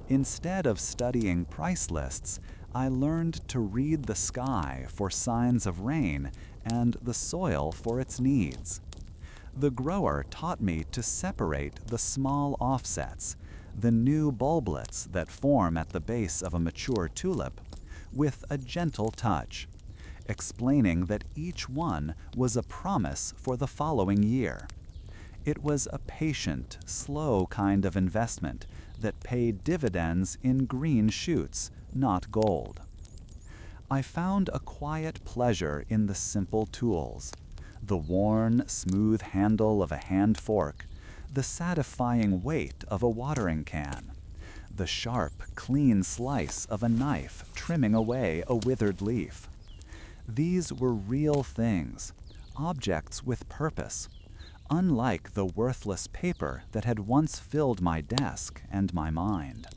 Instead of studying price lists, I learned to read the sky for signs of rain and the soil for its needs. The grower taught me to separate the small offsets, the new bulblets that form at the base of a mature tulip, with a gentle touch, explaining that each one was a promise for the following year. It was a patient, slow kind of investment that paid dividends in green shoots, not gold. I found a quiet pleasure in the simple tools, the worn, smooth handle of a hand fork, the satisfying weight of a watering can, the sharp, clean slice of a knife trimming away a withered leaf. These were real things, objects with purpose, unlike the worthless paper that had once filled my desk and my mind.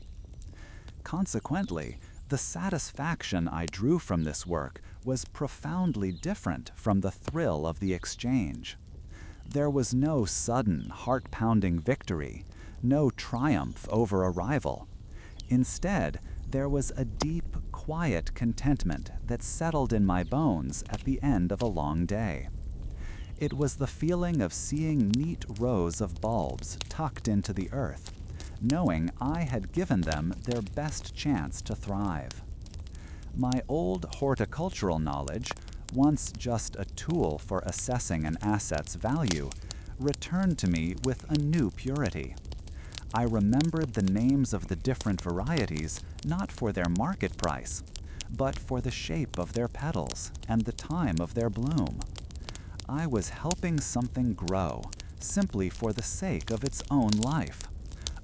Consequently, the satisfaction I drew from this work was profoundly different from the thrill of the exchange. There was no sudden, heart-pounding victory, no triumph over a rival. Instead, there was a deep, quiet contentment that settled in my bones at the end of a long day. It was the feeling of seeing neat rows of bulbs tucked into the earth, knowing I had given them their best chance to thrive. My old horticultural knowledge, once just a tool for assessing an asset's value, returned to me with a new purity. I remembered the names of the different varieties not for their market price, but for the shape of their petals and the time of their bloom. I was helping something grow simply for the sake of its own life,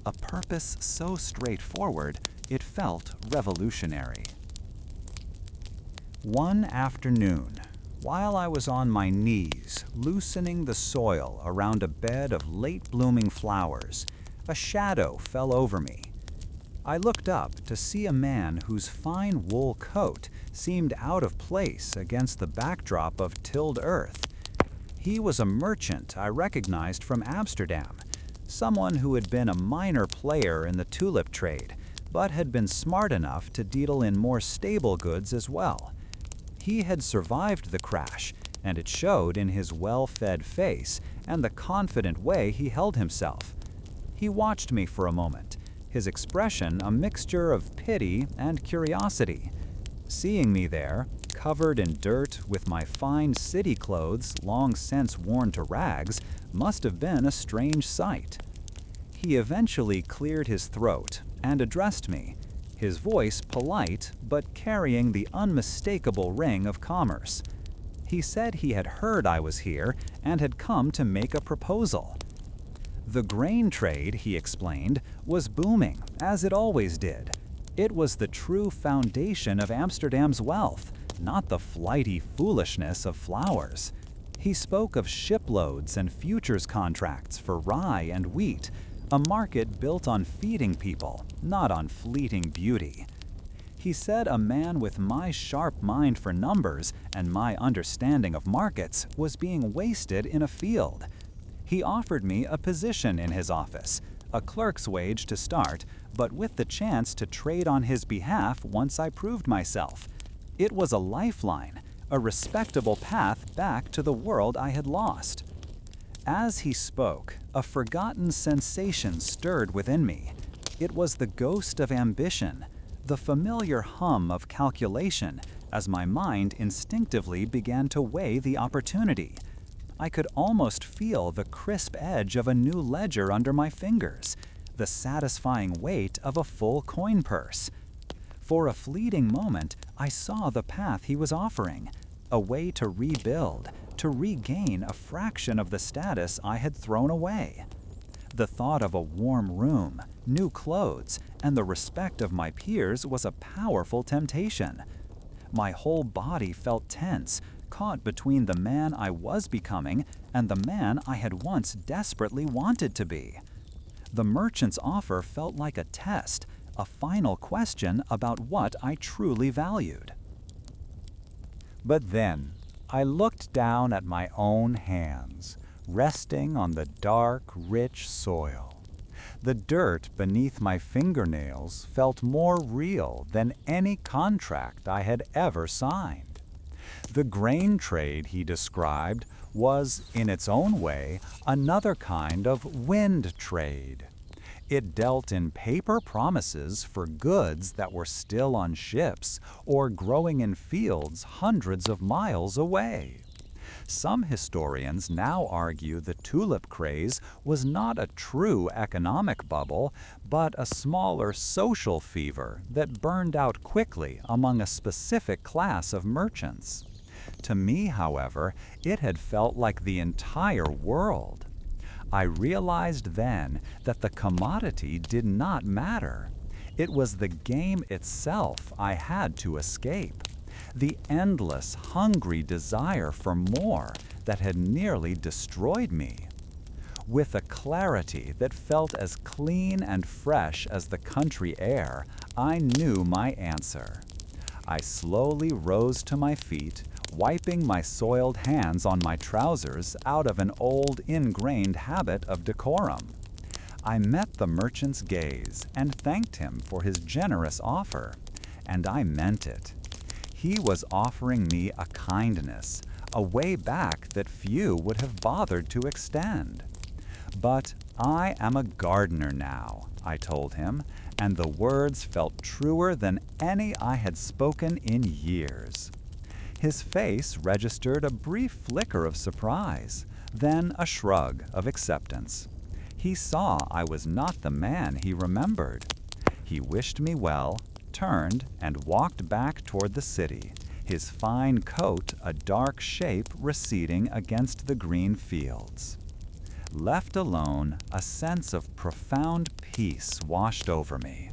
a purpose so straightforward it felt revolutionary. One afternoon, while I was on my knees loosening the soil around a bed of late-blooming flowers, a shadow fell over me. I looked up to see a man whose fine wool coat seemed out of place against the backdrop of tilled earth. He was a merchant I recognized from Amsterdam, someone who had been a minor player in the tulip trade, but had been smart enough to deal in more stable goods as well. He had survived the crash, and it showed in his well-fed face and the confident way he held himself. He watched me for a moment, his expression a mixture of pity and curiosity. Seeing me there, covered in dirt with my fine city clothes long since worn to rags, must have been a strange sight. He eventually cleared his throat and addressed me, his voice polite but carrying the unmistakable ring of commerce. He said he had heard I was here and had come to make a proposal. The grain trade, he explained, was booming, as it always did. It was the true foundation of Amsterdam's wealth, not the flighty foolishness of flowers. He spoke of shiploads and futures contracts for rye and wheat, a market built on feeding people, not on fleeting beauty. He said a man with my sharp mind for numbers and my understanding of markets was being wasted in a field. He offered me a position in his office, a clerk's wage to start, but with the chance to trade on his behalf once I proved myself. It was a lifeline, a respectable path back to the world I had lost. As he spoke, a forgotten sensation stirred within me. It was the ghost of ambition, the familiar hum of calculation as my mind instinctively began to weigh the opportunity. I could almost feel the crisp edge of a new ledger under my fingers, the satisfying weight of a full coin purse. For a fleeting moment, I saw the path he was offering, a way to rebuild, to regain a fraction of the status I had thrown away. The thought of a warm room, new clothes, and the respect of my peers was a powerful temptation. My whole body felt tense, caught between the man I was becoming and the man I had once desperately wanted to be. The merchant's offer felt like a test, a final question about what I truly valued. But then, I looked down at my own hands, resting on the dark, rich soil. The dirt beneath my fingernails felt more real than any contract I had ever signed. The grain trade he described was, in its own way, another kind of wind trade. It dealt in paper promises for goods that were still on ships or growing in fields hundreds of miles away. Some historians now argue the tulip craze was not a true economic bubble, but a smaller social fever that burned out quickly among a specific class of merchants. To me, however, it had felt like the entire world. I realized then that the commodity did not matter. It was the game itself I had to escape, the endless, hungry desire for more that had nearly destroyed me. With a clarity that felt as clean and fresh as the country air, I knew my answer. I slowly rose to my feet, wiping my soiled hands on my trousers out of an old ingrained habit of decorum. I met the merchant's gaze and thanked him for his generous offer, and I meant it. He was offering me a kindness, a way back that few would have bothered to extend. But I am a gardener now, I told him, and the words felt truer than any I had spoken in years. His face registered a brief flicker of surprise, then a shrug of acceptance. He saw I was not the man he remembered. He wished me well, turned, and walked back toward the city, his fine coat a dark shape receding against the green fields. Left alone, a sense of profound peace washed over me.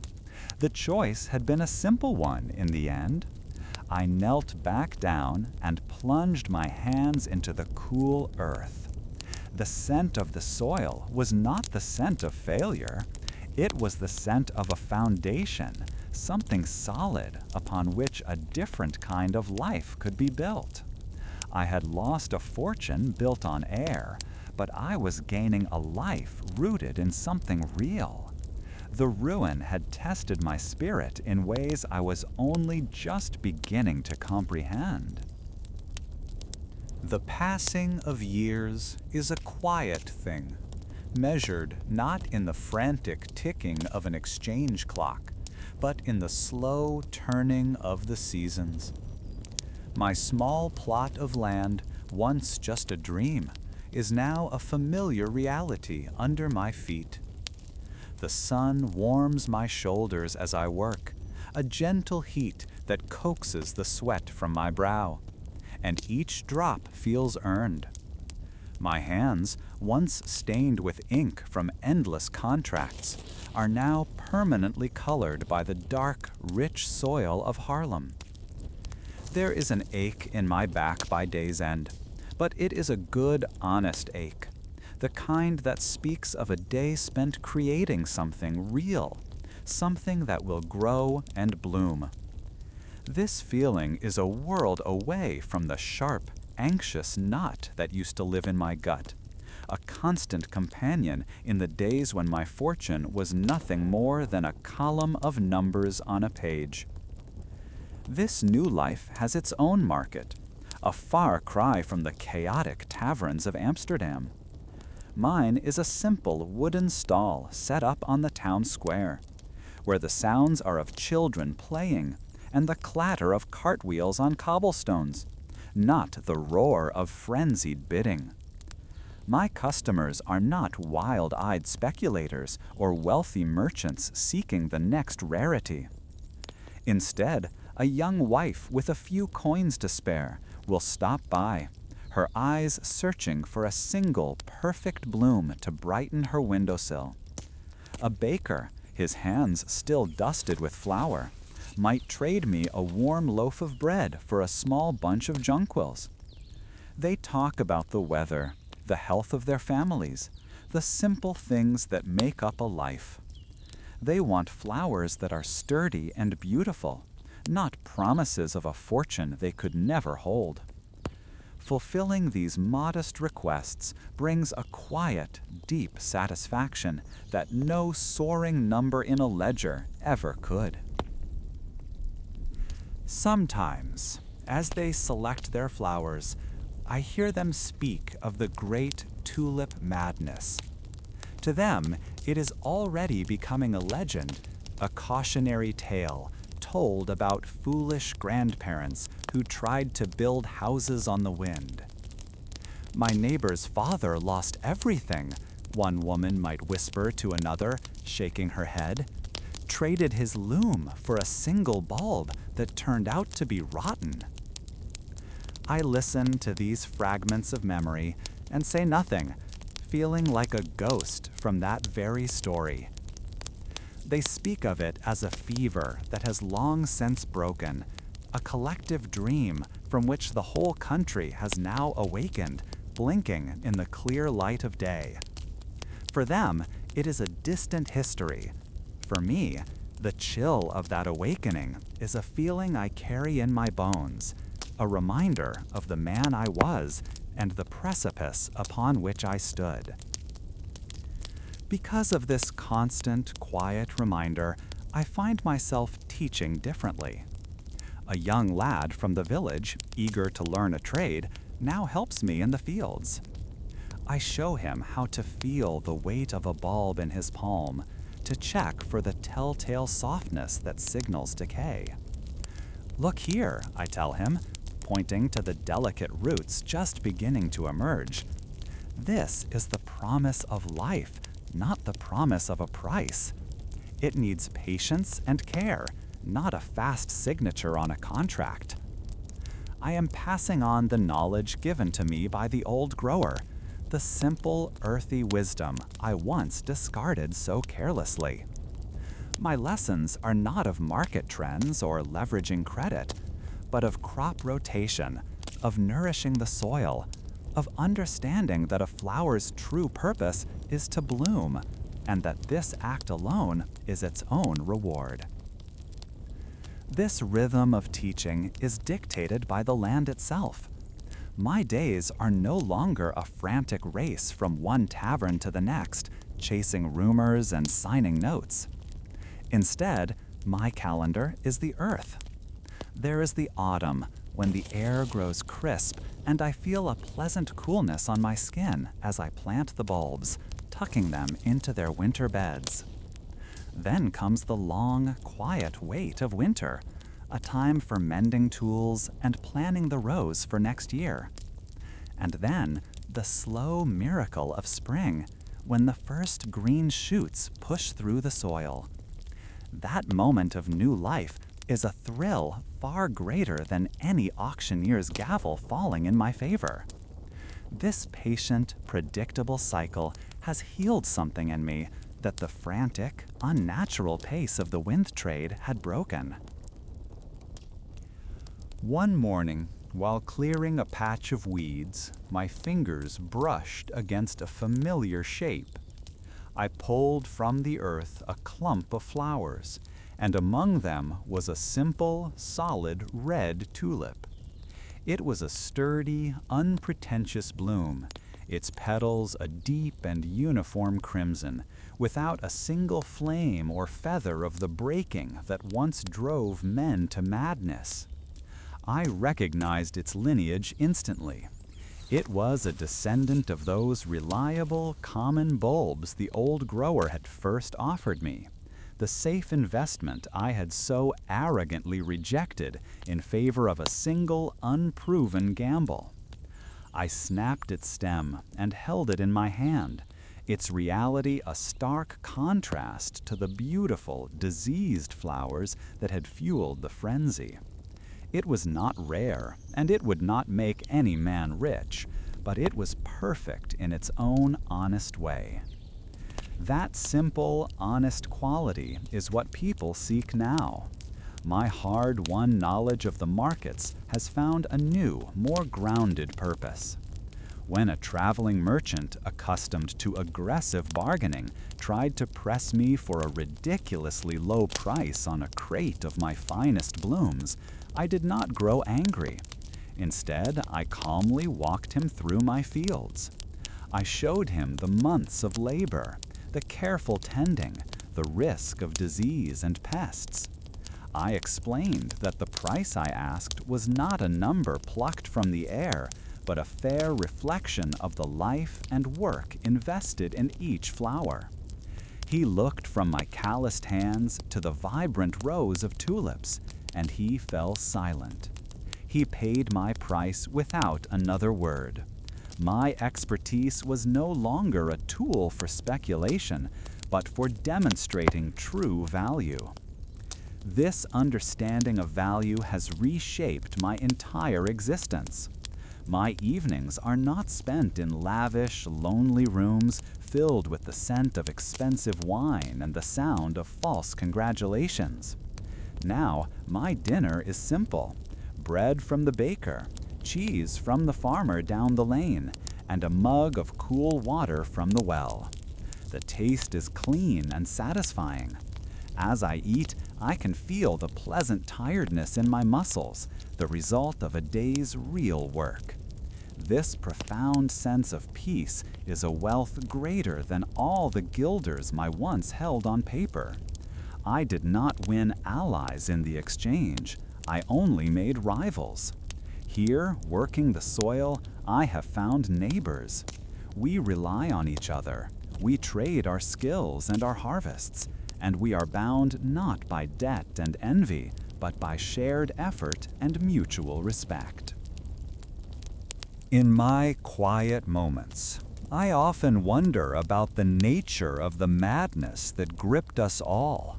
The choice had been a simple one in the end. I knelt back down and plunged my hands into the cool earth. The scent of the soil was not the scent of failure. It was the scent of a foundation, something solid upon which a different kind of life could be built. I had lost a fortune built on air, but I was gaining a life rooted in something real. The ruin had tested my spirit in ways I was only just beginning to comprehend. The passing of years is a quiet thing, measured not in the frantic ticking of an exchange clock, but in the slow turning of the seasons. My small plot of land, once just a dream, is now a familiar reality under my feet. The sun warms my shoulders as I work, a gentle heat that coaxes the sweat from my brow, and each drop feels earned. My hands, once stained with ink from endless contracts, are now permanently colored by the dark, rich soil of Haarlem. There is an ache in my back by day's end, but it is a good, honest ache, the kind that speaks of a day spent creating something real, something that will grow and bloom. This feeling is a world away from the sharp, anxious knot that used to live in my gut, a constant companion in the days when my fortune was nothing more than a column of numbers on a page. This new life has its own market, a far cry from the chaotic taverns of Amsterdam. Mine is a simple wooden stall set up on the town square, where the sounds are of children playing and the clatter of cartwheels on cobblestones, not the roar of frenzied bidding. My customers are not wild-eyed speculators or wealthy merchants seeking the next rarity. Instead, a young wife with a few coins to spare will stop by, her eyes searching for a single perfect bloom to brighten her windowsill. A baker, his hands still dusted with flour, might trade me a warm loaf of bread for a small bunch of jonquils. They talk about the weather, the health of their families, the simple things that make up a life. They want flowers that are sturdy and beautiful, not promises of a fortune they could never hold. Fulfilling these modest requests brings a quiet, deep satisfaction that no soaring number in a ledger ever could. Sometimes, as they select their flowers, I hear them speak of the great tulip madness. To them, it is already becoming a legend, a cautionary tale told about foolish grandparents who tried to build houses on the wind. My neighbor's father lost everything, one woman might whisper to another, shaking her head. Traded his loom for a single bulb that turned out to be rotten. I listen to these fragments of memory and say nothing, feeling like a ghost from that very story. They speak of it as a fever that has long since broken, a collective dream from which the whole country has now awakened, blinking in the clear light of day. For them, it is a distant history. For me, the chill of that awakening is a feeling I carry in my bones, a reminder of the man I was and the precipice upon which I stood. Because of this constant, quiet reminder, I find myself teaching differently. A young lad from the village, eager to learn a trade, now helps me in the fields. I show him how to feel the weight of a bulb in his palm, to check for the telltale softness that signals decay. Look here, I tell him, pointing to the delicate roots just beginning to emerge. This is the promise of life, not the promise of a price. It needs patience and care, not a fast signature on a contract. I am passing on the knowledge given to me by the old grower, the simple, earthy wisdom I once discarded so carelessly. My lessons are not of market trends or leveraging credit, but of crop rotation, of nourishing the soil, of understanding that a flower's true purpose is to bloom, and that this act alone is its own reward. This rhythm of teaching is dictated by the land itself. My days are no longer a frantic race from one tavern to the next, chasing rumors and signing notes. Instead, my calendar is the earth. There is the autumn, when the air grows crisp and I feel a pleasant coolness on my skin as I plant the bulbs, tucking them into their winter beds. Then comes the long, quiet wait of winter, a time for mending tools and planning the rows for next year. And then the slow miracle of spring, when the first green shoots push through the soil. That moment of new life is a thrill far greater than any auctioneer's gavel falling in my favor. This patient, predictable cycle has healed something in me that the frantic, unnatural pace of the wind trade had broken. One morning, while clearing a patch of weeds, my fingers brushed against a familiar shape. I pulled from the earth a clump of flowers, and among them was a simple, solid red tulip. It was a sturdy, unpretentious bloom, its petals a deep and uniform crimson, without a single flame or feather of the breaking that once drove men to madness. I recognized its lineage instantly. It was a descendant of those reliable, common bulbs the old grower had first offered me, the safe investment I had so arrogantly rejected in favor of a single, unproven gamble. I snapped its stem and held it in my hand, its reality a stark contrast to the beautiful, diseased flowers that had fueled the frenzy. It was not rare, and it would not make any man rich, but it was perfect in its own honest way. That simple, honest quality is what people seek now. My hard-won knowledge of the markets has found a new, more grounded purpose. When a traveling merchant accustomed to aggressive bargaining tried to press me for a ridiculously low price on a crate of my finest blooms, I did not grow angry. Instead, I calmly walked him through my fields. I showed him the months of labor, the careful tending, the risk of disease and pests. I explained that the price I asked was not a number plucked from the air, but a fair reflection of the life and work invested in each flower. He looked from my calloused hands to the vibrant rows of tulips, and he fell silent. He paid my price without another word. My expertise was no longer a tool for speculation, but for demonstrating true value. This understanding of value has reshaped my entire existence. My evenings are not spent in lavish, lonely rooms filled with the scent of expensive wine and the sound of false congratulations. Now, my dinner is simple: bread from the baker, cheese from the farmer down the lane, and a mug of cool water from the well. The taste is clean and satisfying. As I eat, I can feel the pleasant tiredness in my muscles, the result of a day's real work. This profound sense of peace is a wealth greater than all the guilders my once held on paper. I did not win allies in the exchange. I only made rivals. Here, working the soil, I have found neighbors. We rely on each other. We trade our skills and our harvests, and we are bound not by debt and envy, but by shared effort and mutual respect. In my quiet moments, I often wonder about the nature of the madness that gripped us all.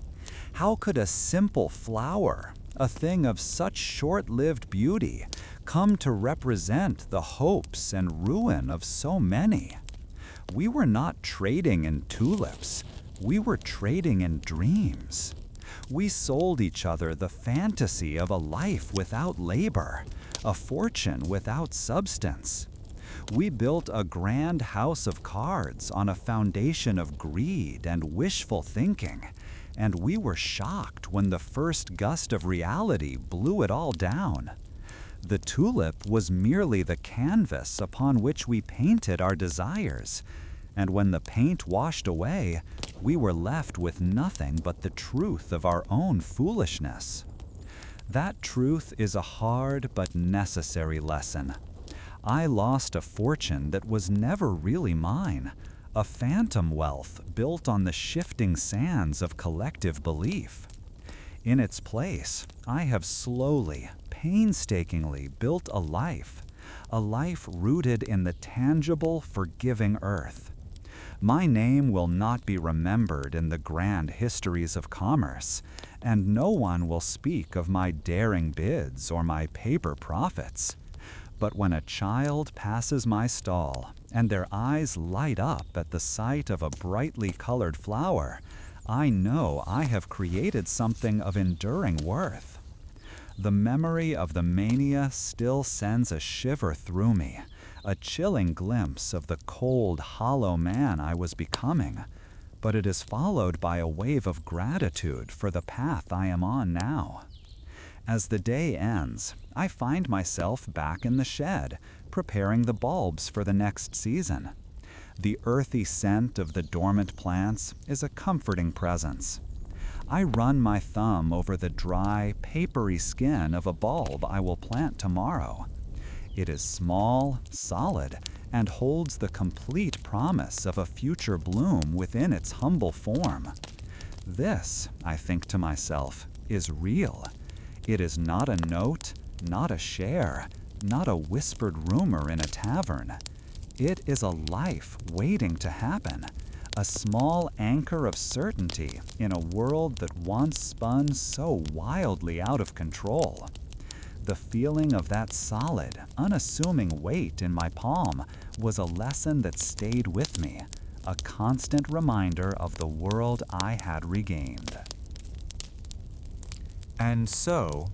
How could a simple flower, a thing of such short-lived beauty, come to represent the hopes and ruin of so many? We were not trading in tulips. We were trading in dreams. We sold each other the fantasy of a life without labor, a fortune without substance. We built a grand house of cards on a foundation of greed and wishful thinking, and we were shocked when the first gust of reality blew it all down. The tulip was merely the canvas upon which we painted our desires, and when the paint washed away, we were left with nothing but the truth of our own foolishness. That truth is a hard but necessary lesson. I lost a fortune that was never really mine, a phantom wealth built on the shifting sands of collective belief. In its place, I have slowly, painstakingly built a life rooted in the tangible, forgiving earth. My name will not be remembered in the grand histories of commerce, and no one will speak of my daring bids or my paper profits. But when a child passes my stall and their eyes light up at the sight of a brightly colored flower, I know I have created something of enduring worth. The memory of the mania still sends a shiver through me, a chilling glimpse of the cold, hollow man I was becoming, but it is followed by a wave of gratitude for the path I am on now. As the day ends, I find myself back in the shed, preparing the bulbs for the next season. The earthy scent of the dormant plants is a comforting presence. I run my thumb over the dry, papery skin of a bulb I will plant tomorrow. It is small, solid, and holds the complete promise of a future bloom within its humble form. This, I think to myself, is real. It is not a note, not a share, not a whispered rumor in a tavern. It is a life waiting to happen, a small anchor of certainty in a world that once spun so wildly out of control. The feeling of that solid, unassuming weight in my palm was a lesson that stayed with me, a constant reminder of the world I had regained. And so,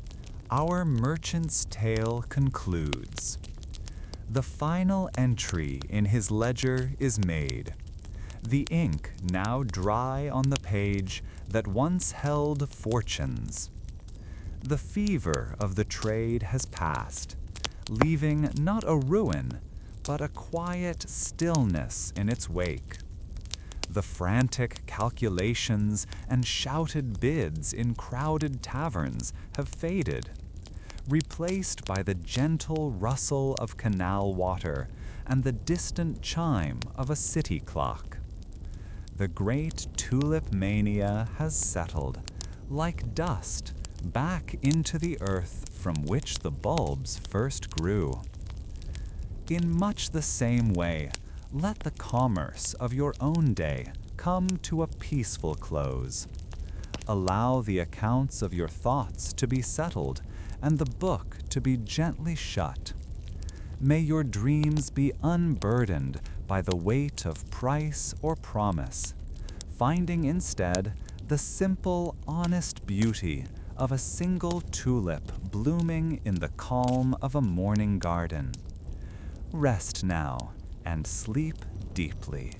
our merchant's tale concludes. The final entry in his ledger is made. The ink now dry on the page that once held fortunes. The fever of the trade has passed, leaving not a ruin, but a quiet stillness in its wake. The frantic calculations and shouted bids in crowded taverns have faded, replaced by the gentle rustle of canal water and the distant chime of a city clock. The great Tulip Mania has settled, like dust, back into the earth from which the bulbs first grew. In much the same way, let the commerce of your own day come to a peaceful close. Allow the accounts of your thoughts to be settled and the book to be gently shut. May your dreams be unburdened by the weight of price or promise, finding instead the simple, honest beauty of a single tulip blooming in the calm of a morning garden. Rest now and sleep deeply.